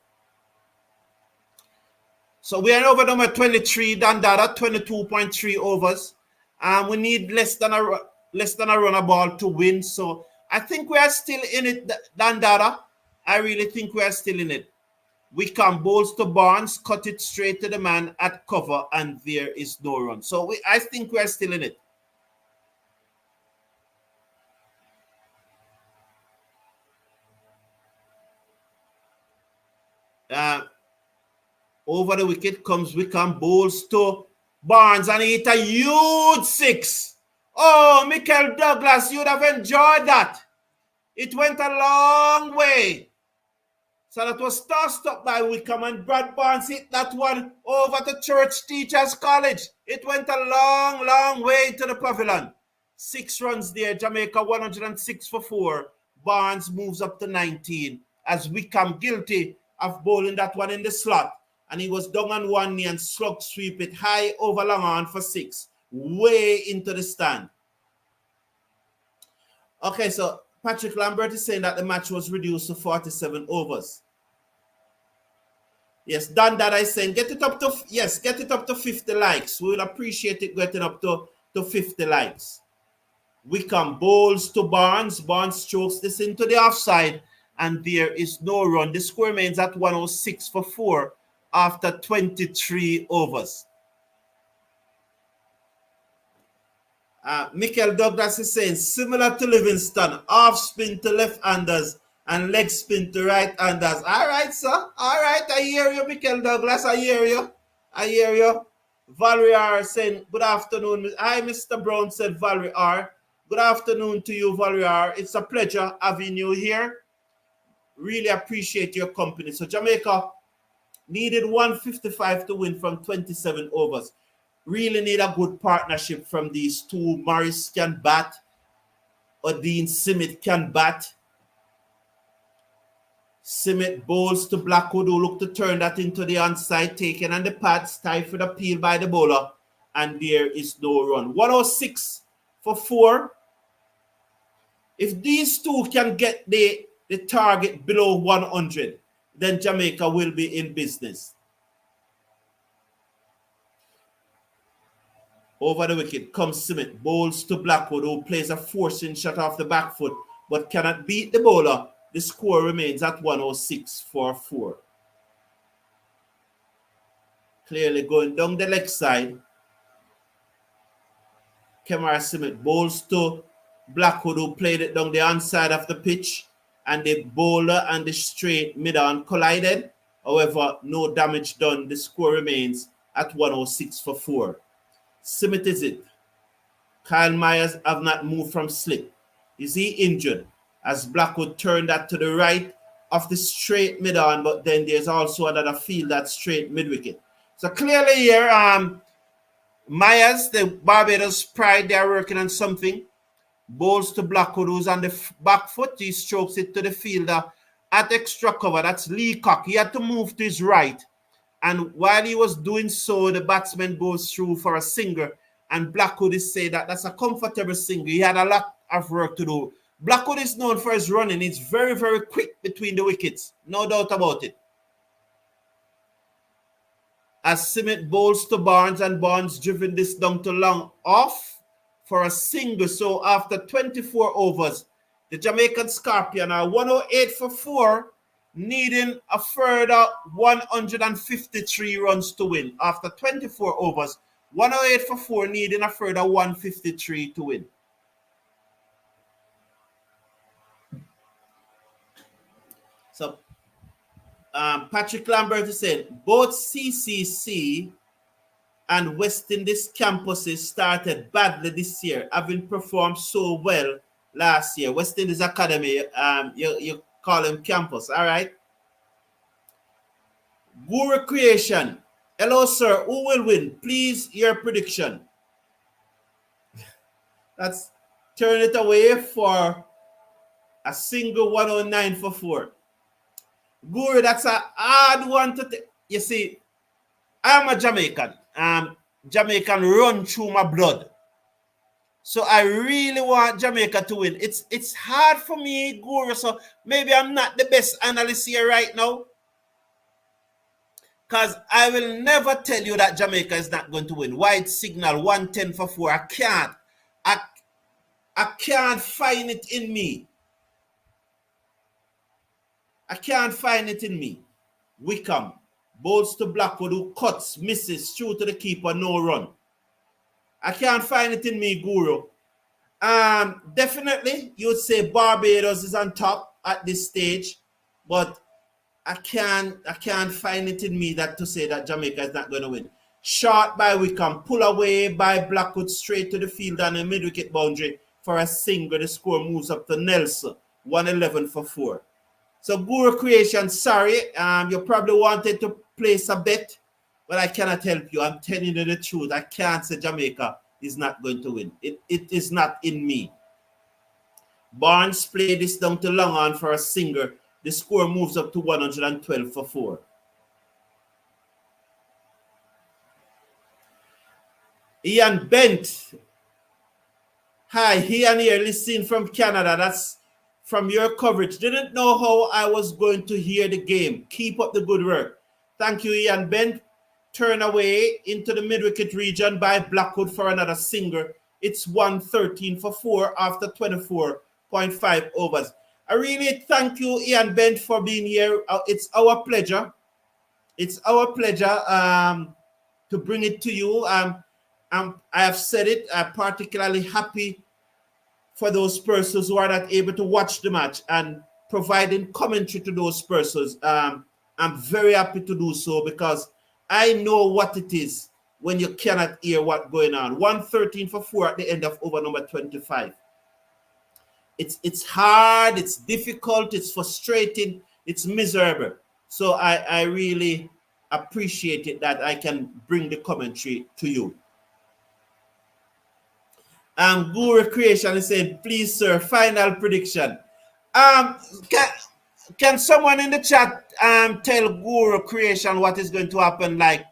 So we are over number 23, Dandara, 22.3 overs. And we need less than a runner ball to win. So I think we are still in it, Dandara. I really think we are still in it. Wickham bowls to Barnes, cut it straight to the man at cover, and there is no run. So I think we are still in it. Over the wicket comes Wickham, bowls to Barnes, and he hit a huge 6. Oh, Michael Douglas, you'd have enjoyed that. It went a long way. So that was tossed up by Wickham, and Brad Barnes hit that one over to Church Teachers College. It went a long, long way to the pavilion. 6 runs there. Jamaica 106 for 4. Barnes moves up to 19 as Wickham guilty of bowling that one in the slot. And he was down on one knee and slug sweep it high over long on for 6. Way into the stand. Okay, so Patrick Lambert is saying that the match was reduced to 47 overs. Yes, Dan Dada is saying get it up to 50 likes. We will appreciate it getting up to 50 likes. Wickham bowls to Barnes. Barnes strokes this into the offside, and there is no run. The score remains at 106 for 4 after 23 overs. Michael Douglas is saying, similar to Livingston, off spin to left-handers and leg spin to right-handers. All right, sir. All right, I hear you, Michael Douglas. I hear you. Valerie R. saying, good afternoon. Hi, Mr. Brown, said Valerie R. Good afternoon to you, Valerie R. It's a pleasure having you here. Really appreciate your company. So Jamaica needed 155 to win from 27 overs. Really need a good partnership from these two. Morris can bat. Odean Simit can bat. Simit bowls to Blackwood, who look to turn that into the onside, taken on the pads, tied for the peel by the bowler, and there is no run. 106 for 4. If these two can get the target below 100, then Jamaica will be in business. Over the wicket comes Simit, bowls to Blackwood, who plays a forcing shot off the back foot, but cannot beat the bowler. The score remains at 106 for 4. Clearly going down the leg side. Kemar Simit bowls to Blackwood, who played it down the onside of the pitch, and the bowler and the straight mid-on collided. However, no damage done. The score remains at 106 for 4. Simit is it. Kyle Myers have not moved from slip. Is he injured? As Blackwood turned that to the right of the straight mid-on, but then there's also another field that's straight mid-wicket. So clearly here, Myers, the Barbados pride, they're working on something. Bowls to Blackwood, who's on the back foot. He strokes it to the fielder at extra cover. That's Leacock. He had to move to his right. And while he was doing so, the batsman goes through for a single. And Blackwood is saying that that's a comfortable single. He had a lot of work to do. Blackwood is known for his running. It's very, very quick between the wickets. No doubt about it. As Simit bowls to Barnes, and Barnes driven this down to long off for a single. So after 24 overs, the Jamaican Scorpion are 108 for 4, needing a further 153 runs to win. After 24 overs, 108 for 4, needing a further 153 to win. So Patrick Lambert is saying both CCC and West Indies campuses started badly this year, having performed so well last year. West Indies Academy, you call them campus, all right? Guru Creation. Hello, sir. Who will win? Please, your prediction. That's turn it away for a single 109 for 4. Guru, that's a hard one to take. You see, I'm a Jamaican. Jamaican run through my blood. So I really want Jamaica to win. It's hard for me, Guru. So maybe I'm not the best analyst here right now. Because I will never tell you that Jamaica is not going to win. White signal, 110 for 4. I can't. I can't find it in me. I can't find it in me. Wickham bowls to Blackwood, who cuts, misses, through to the keeper, no run. I can't find it in me, Guru. Definitely, you would say Barbados is on top at this stage, but I can't find it in me that to say that Jamaica is not going to win. Shot by Wickham, pull away by Blackwood straight to the field on the mid-wicket boundary for a single. The score moves up to Nelson, 111 for 4. So Guru Creation, sorry, you probably wanted to place a bet, but I cannot help you. I'm telling you the truth. I can't say Jamaica is not going to win. It is not in me. Barnes played this down to long on for a single. The score moves up to 112 for 4. Ian Bent. Hi, Ian here, listening from Canada. That's from your coverage. Didn't know how I was going to hear the game. Keep up the good work. Thank you, Ian Bent. Turn away into the mid-wicket region by Blackwood for another single. It's 113 for 4 after 24.5 overs. I really thank you, Ian Bent, for being here. It's our pleasure. It's our pleasure to bring it to you. I have said it. I'm particularly happy for those persons who are not able to watch the match and providing commentary to those persons. I'm very happy to do so because I know what it is when you cannot hear what's going on. 113 for 4 at the end of over number 25. It's hard, it's difficult, it's frustrating, it's miserable. So I really appreciate it that I can bring the commentary to you. Guru Creation is saying, please, sir, final prediction. Can someone in the chat tell Guru Creation what is going to happen? Like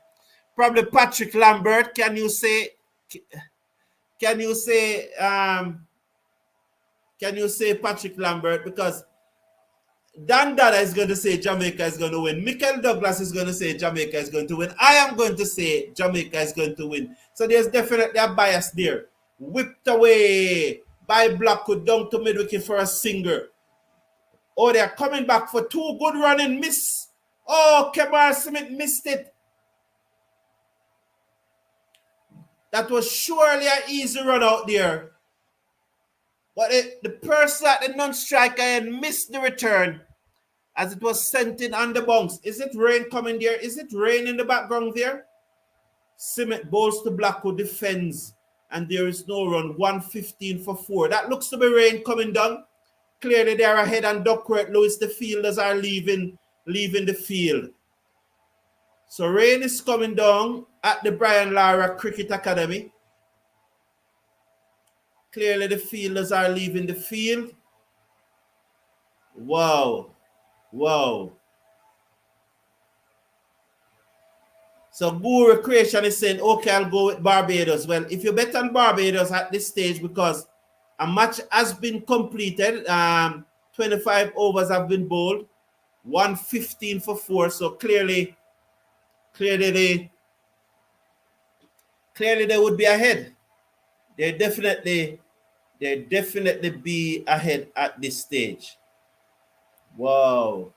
probably Patrick Lambert. Can you say Patrick Lambert? Because Dan Dada is going to say Jamaica is going to win. Michael Douglas is going to say Jamaica is going to win. I am going to say Jamaica is going to win. So there's definitely a bias there. Whipped away by Blackwood down to mid-wicket for a single. Oh, they're coming back for 2 good running miss. Oh, Kemar Smith missed it. That was surely an easy run out there. But the person at the non-striker had missed the return as it was sent in on the bounce. Is it rain coming there? Is it rain in the background there? Smith bowls to Blackwood, defends, and there is no run. 115 for 4. That looks to be rain coming down. Clearly they're ahead and Duckworth Lewis, the fielders are leaving the field. So rain is coming down at the Brian Lara Cricket Academy. Clearly the fielders are leaving the field. Wow. So Guru Creation is saying, okay, I'll go with Barbados. Well, if you bet on Barbados at this stage, because a match has been completed, 25 overs have been bowled, 115 for 4. So clearly they would be ahead. They definitely be ahead at this stage. Wow.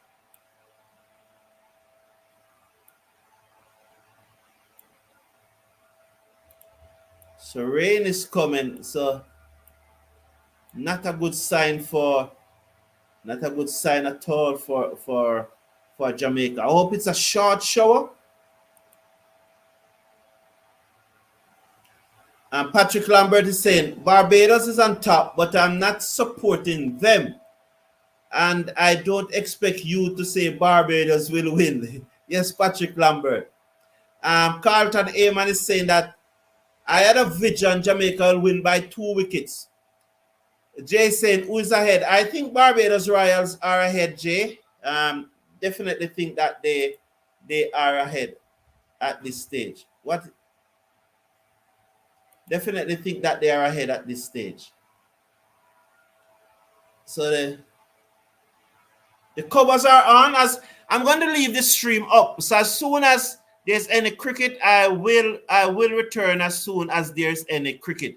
So rain is coming. So not a good sign for not a good sign at all for Jamaica. I hope it's a short shower. And Patrick Lambert is saying Barbados is on top, but I'm not supporting them. And I don't expect you to say Barbados will win. Yes, Patrick Lambert. Carlton Ayman is saying that I had a vision Jamaica will win by 2 wickets. Jay saying, who is ahead? I think Barbados Royals are ahead, Jay. Definitely think that they are ahead at this stage. What? Definitely think that they are ahead at this stage. So the covers are on. As I'm going to leave the stream up. So as soon as there's any cricket, I will return as soon as there's any cricket.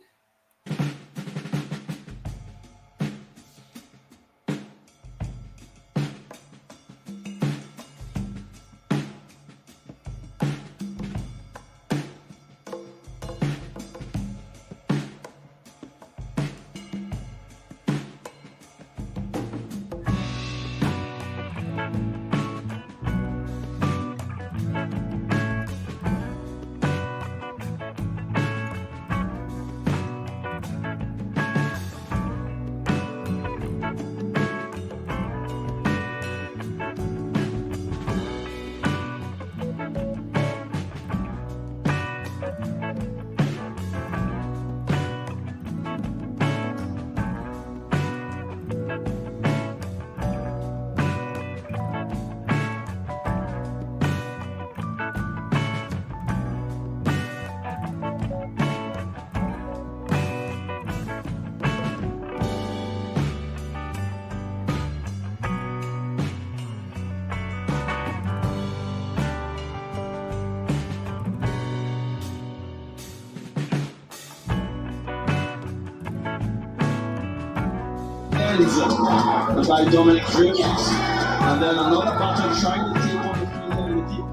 By Dominic, and then another batter trying to take on the field and the keeper.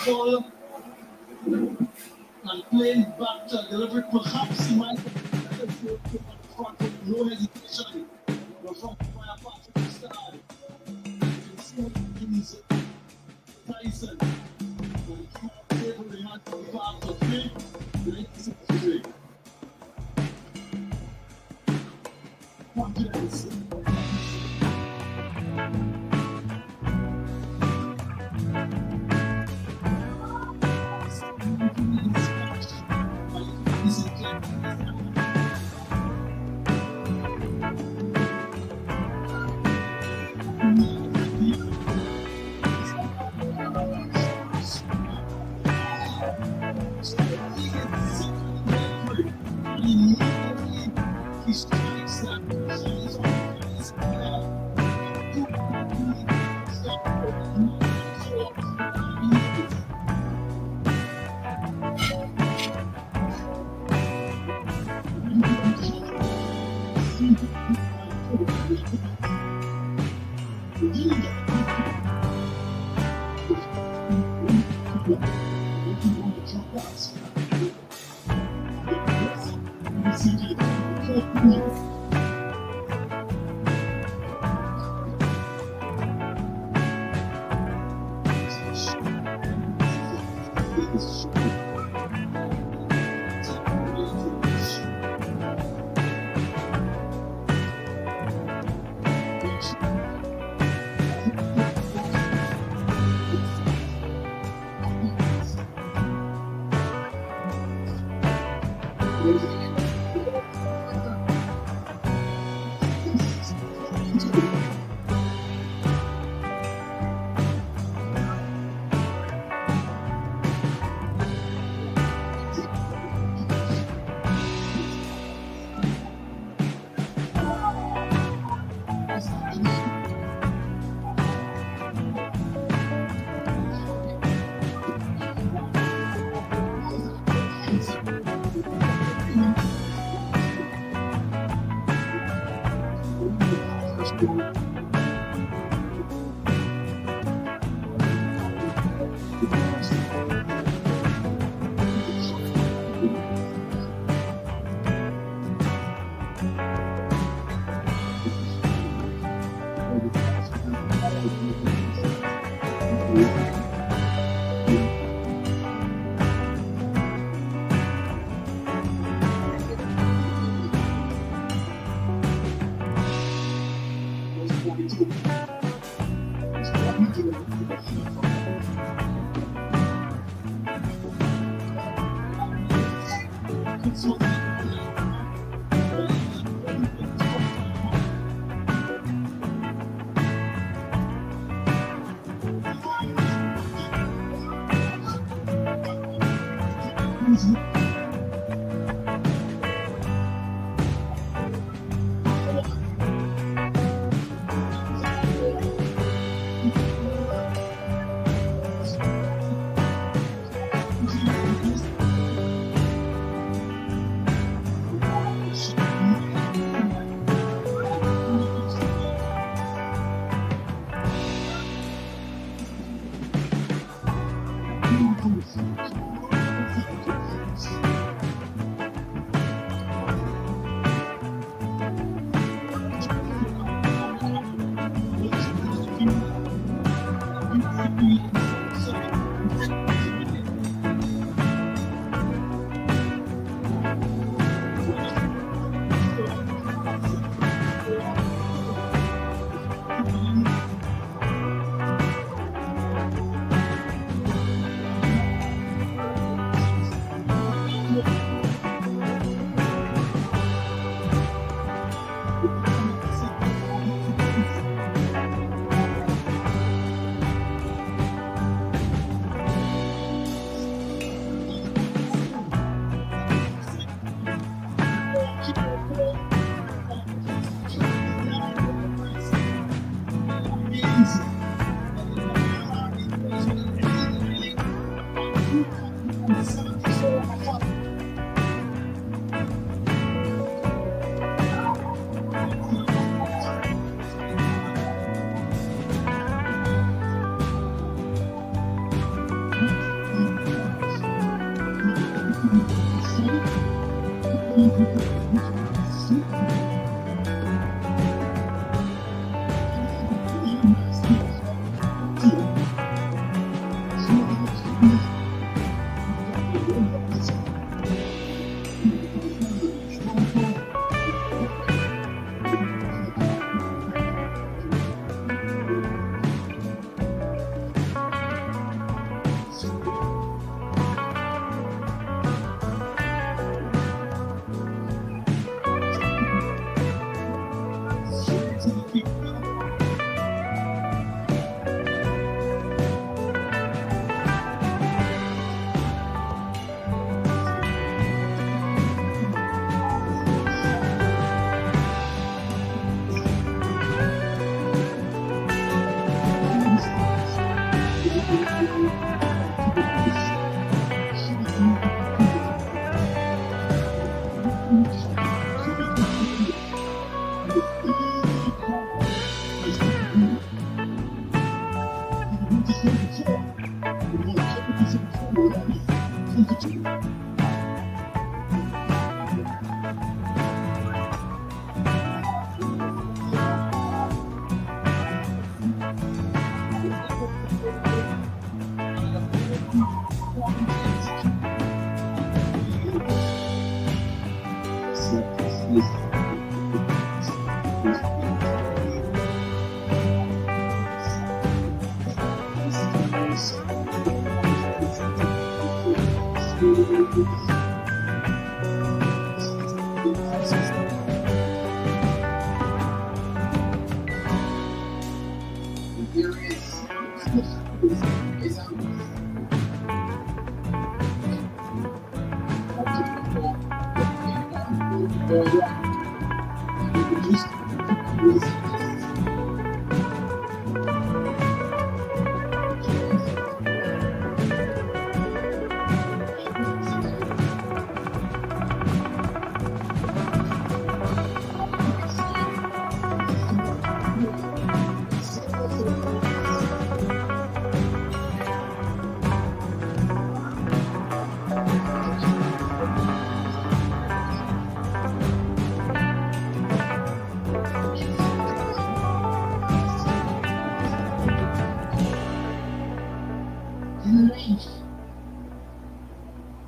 Full and playing back to delivery. Perhaps he might have no hesitation. But from fire pass to the start, he's Tyson. And table they had to be back to play. 1963. Confidence.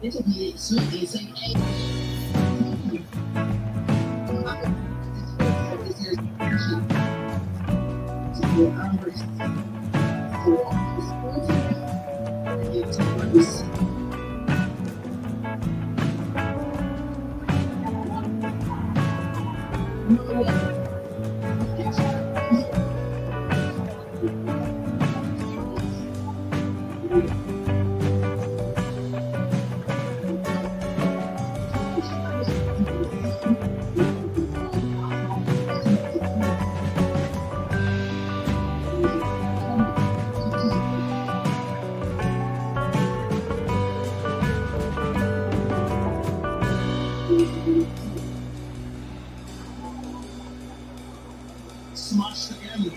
It'll be sweet. It's like, smashed again.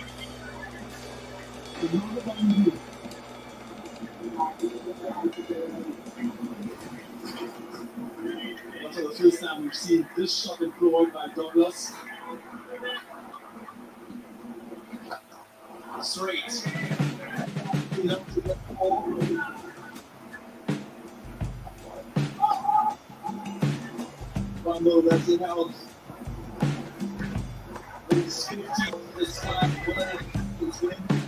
Another boundary. That's the first time we've seen this shot employed by Douglas. Straight. Enough to get all the way. Rumble, that's it out. It's 15 this time. It's winning.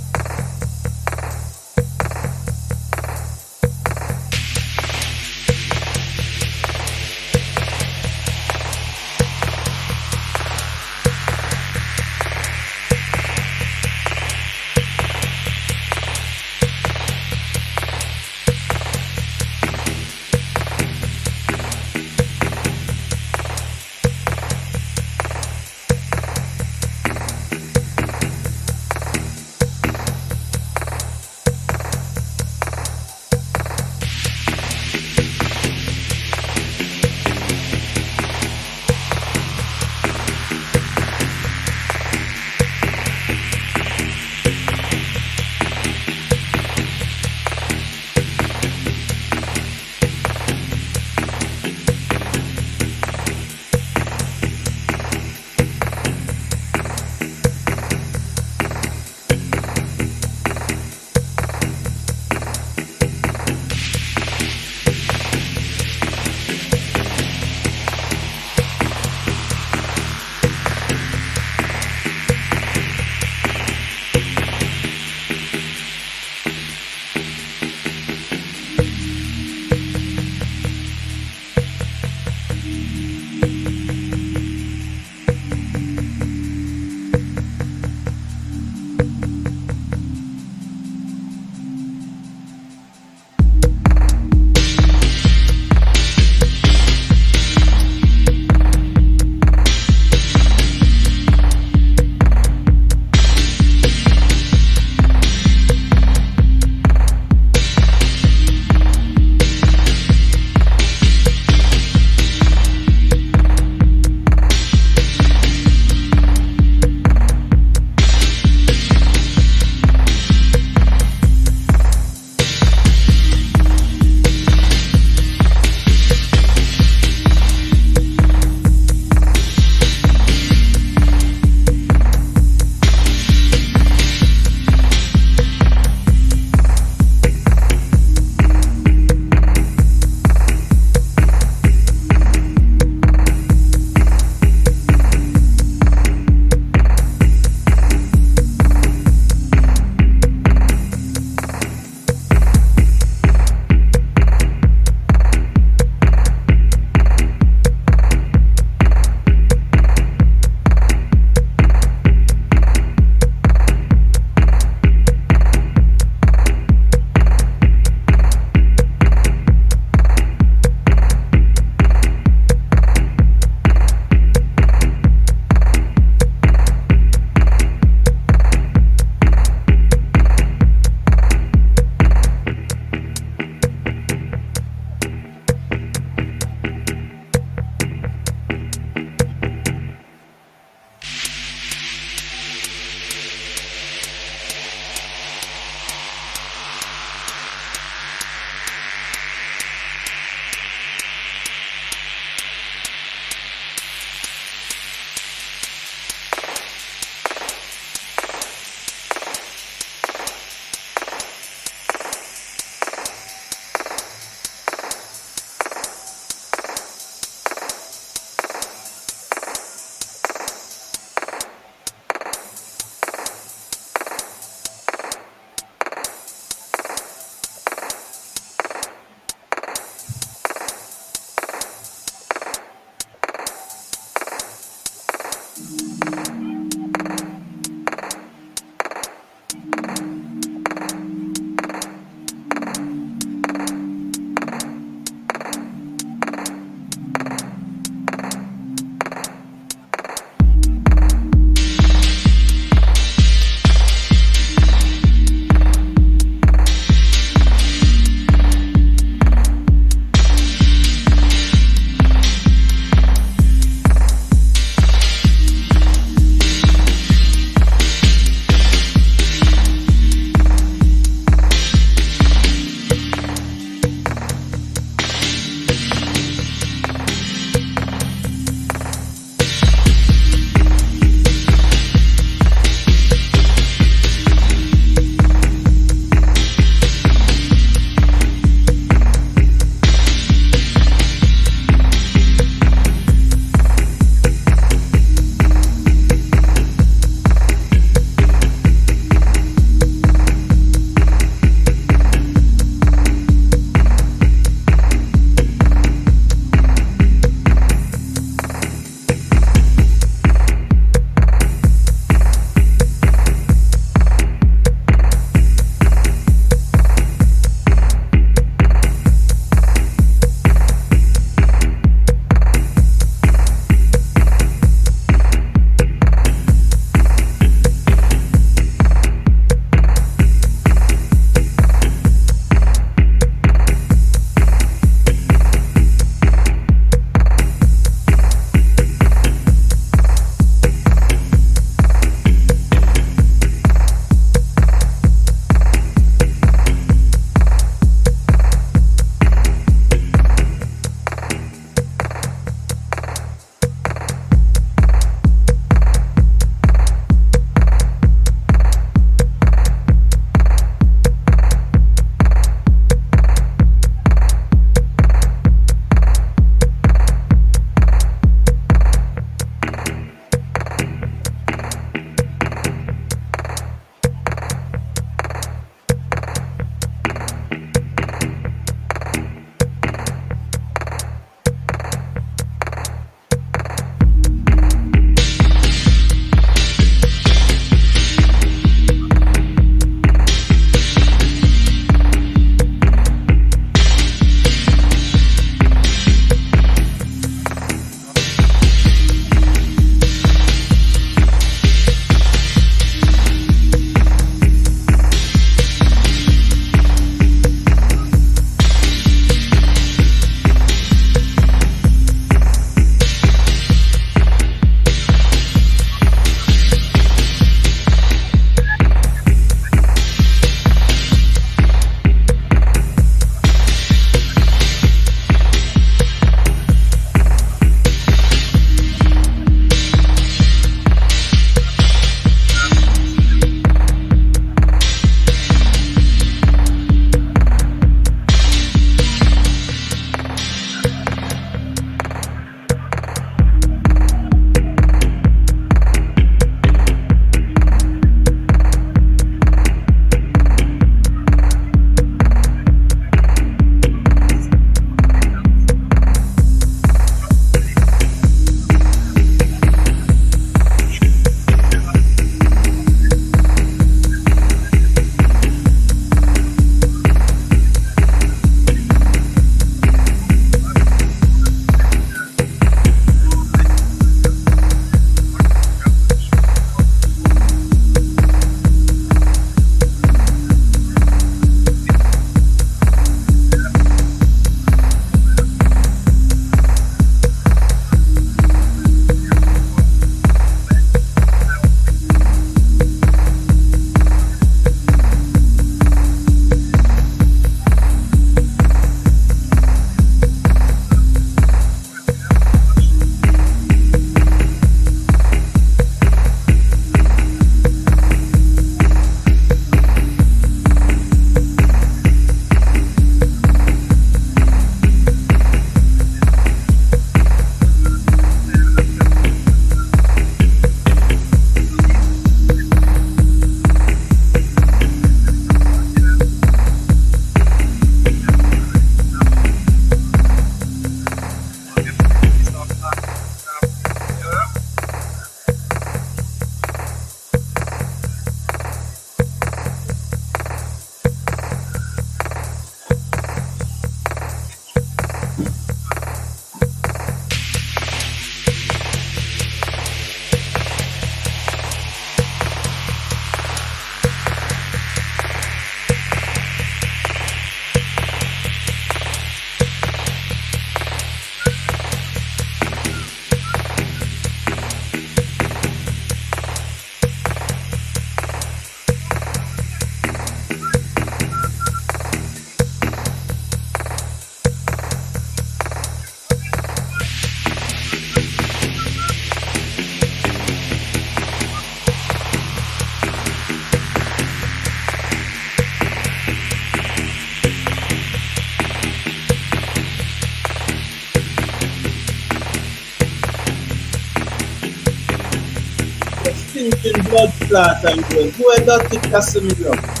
stinking blood clot and going. Who had that thick Casemiro?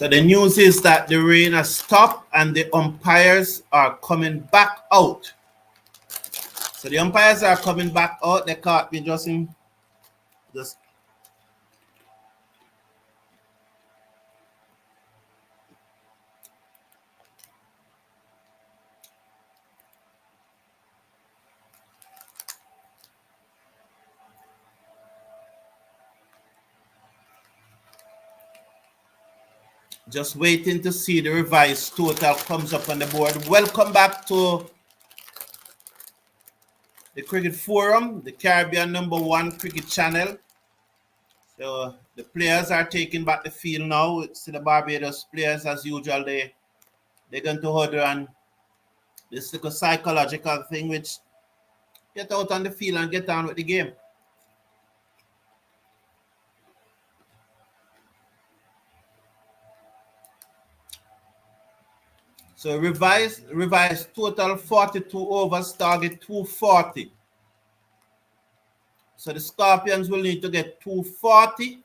So the news is that the rain has stopped and the umpires are coming back out. So the umpires are coming back out. They caught me just waiting to see the revised total comes up on the board. Welcome back to the Cricket Forum, the Caribbean #1 cricket channel. So the players are taking back the field now. It's the Barbados players as usual. They're going to huddle and this little psychological thing which get out on the field and get on with the game. So revised total 42 overs, target 240. So the Scorpions will need to get 240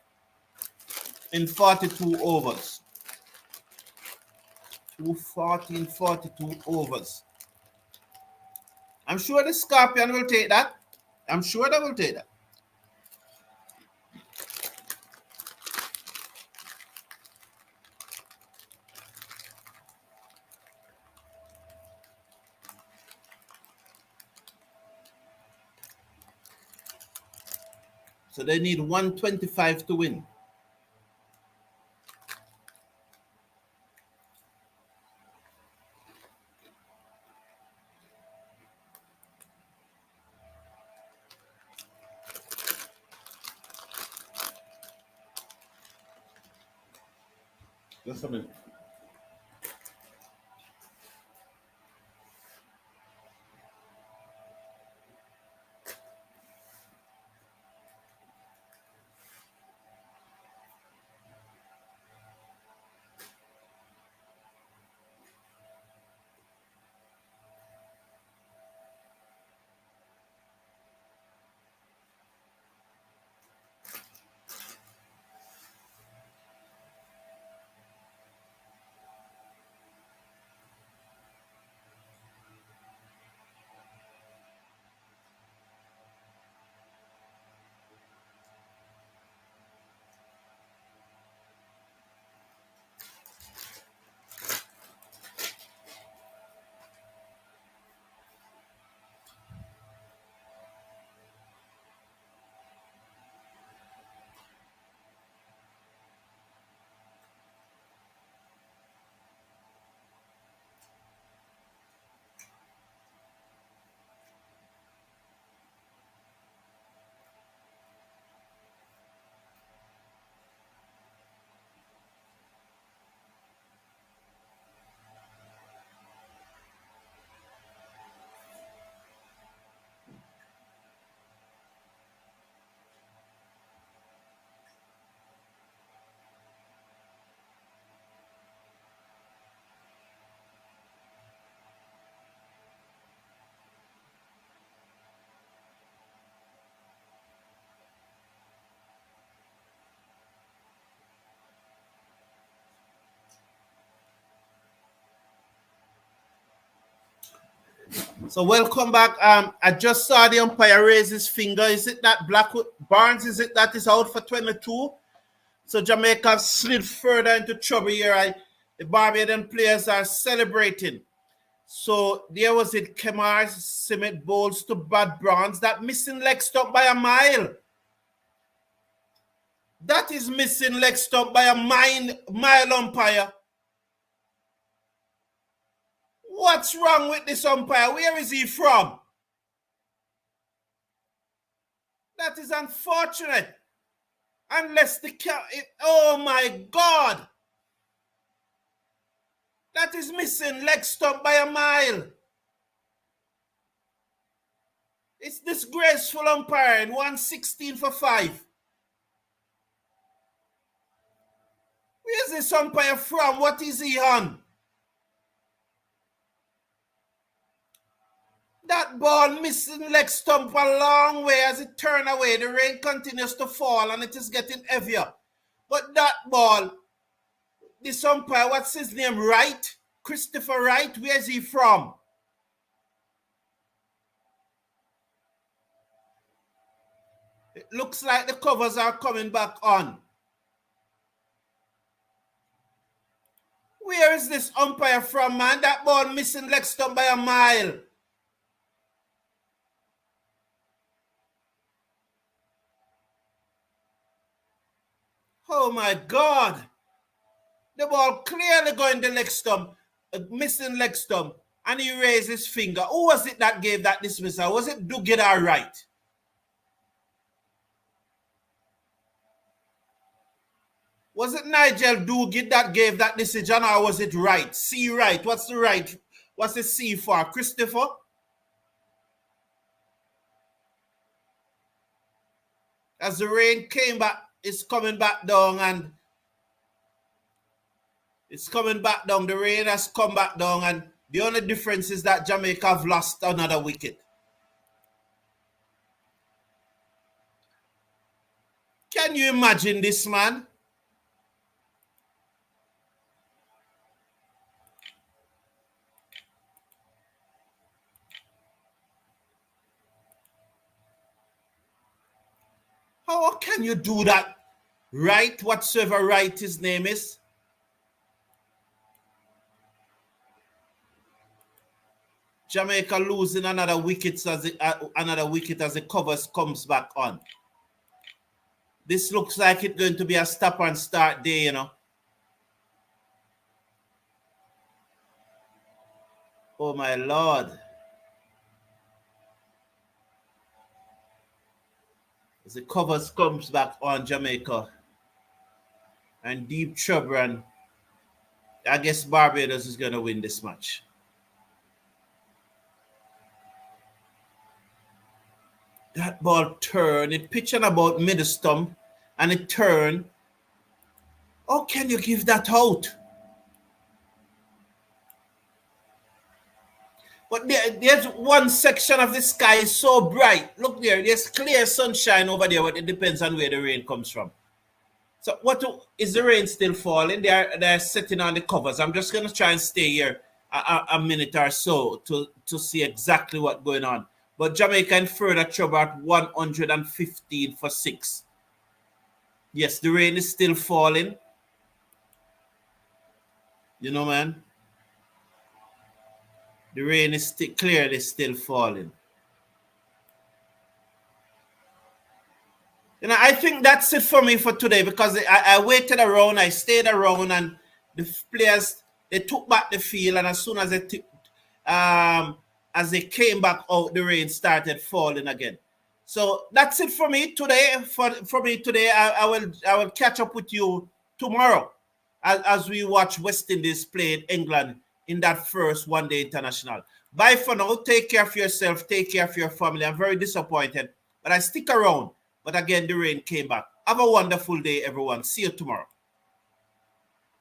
in 42 overs. 240 in 42 overs. I'm sure the Scorpion will take that. I'm sure they will take that. So they need 125 to win. Just a minute. So welcome back. I just saw the umpire raise his finger. Is it that Blackwood Barnes? Is it that is out for 22? So Jamaica slid further into trouble here. The Barbadian players are celebrating. So there was it. Kemar Simmet bowls to Bad Bronze. That missing leg stump by a mile. That is missing leg stump by a mile umpire. What's wrong with this umpire? Where is he from? That is unfortunate. Unless oh my God. That is missing leg stump by a mile. It's disgraceful umpiring. 116 for 5. Where's this umpire from? What is he on? That ball missing leg stump a long way as it turned away. The rain continues to fall and it is getting heavier. But that ball, this umpire, what's his name? Wright? Christopher Wright? Where's he from? It looks like the covers are coming back on. Where is this umpire from, man? That ball missing leg stump by a mile. Oh my God. The ball clearly going the leg stump, missing leg stump, and he raised his finger. Who was it that gave that dismissal? Was it Duguid or Wright? Was it Nigel Duguid that gave that decision, or was it Wright? C. Wright. What's the right? What's the C for? Christopher? As the rain came back, it's coming back down, and it's coming back down. The rain has come back down, and the only difference is that Jamaica have lost another wicket. Can you imagine this, man? How can you do that? Right, whatsoever Right his name is. Jamaica losing another wicket as the covers comes back on. This looks like it's going to be a stop and start day, you know. Oh my Lord. As the covers comes back on Jamaica and deep trouble, and I guess Barbados is going to win this match. That ball turned, it pitched on about middle stump, and it turned. How can you give that out? But there's one section of the sky is so bright. Look there, there's clear sunshine over there, but it depends on where the rain comes from. So is the rain still falling? They're sitting on the covers. I'm just going to try and stay here a minute or so to see exactly what's going on. But Jamaica in further trouble at 115 for 6. Yes, the rain is still falling. You know, man. The rain is clearly still falling. You know, I think that's it for me for today, because I waited around, I stayed around, and the players, they took back the field, and as soon as they came back out, the rain started falling again. So that's it for me today. For me today, I will catch up with you tomorrow as we watch West Indies play England in that first one-day international. Bye for now. Take care of yourself. Take care of your family. I'm very disappointed, but I stick around. But again, the rain came back. Have a wonderful day, everyone. See you tomorrow.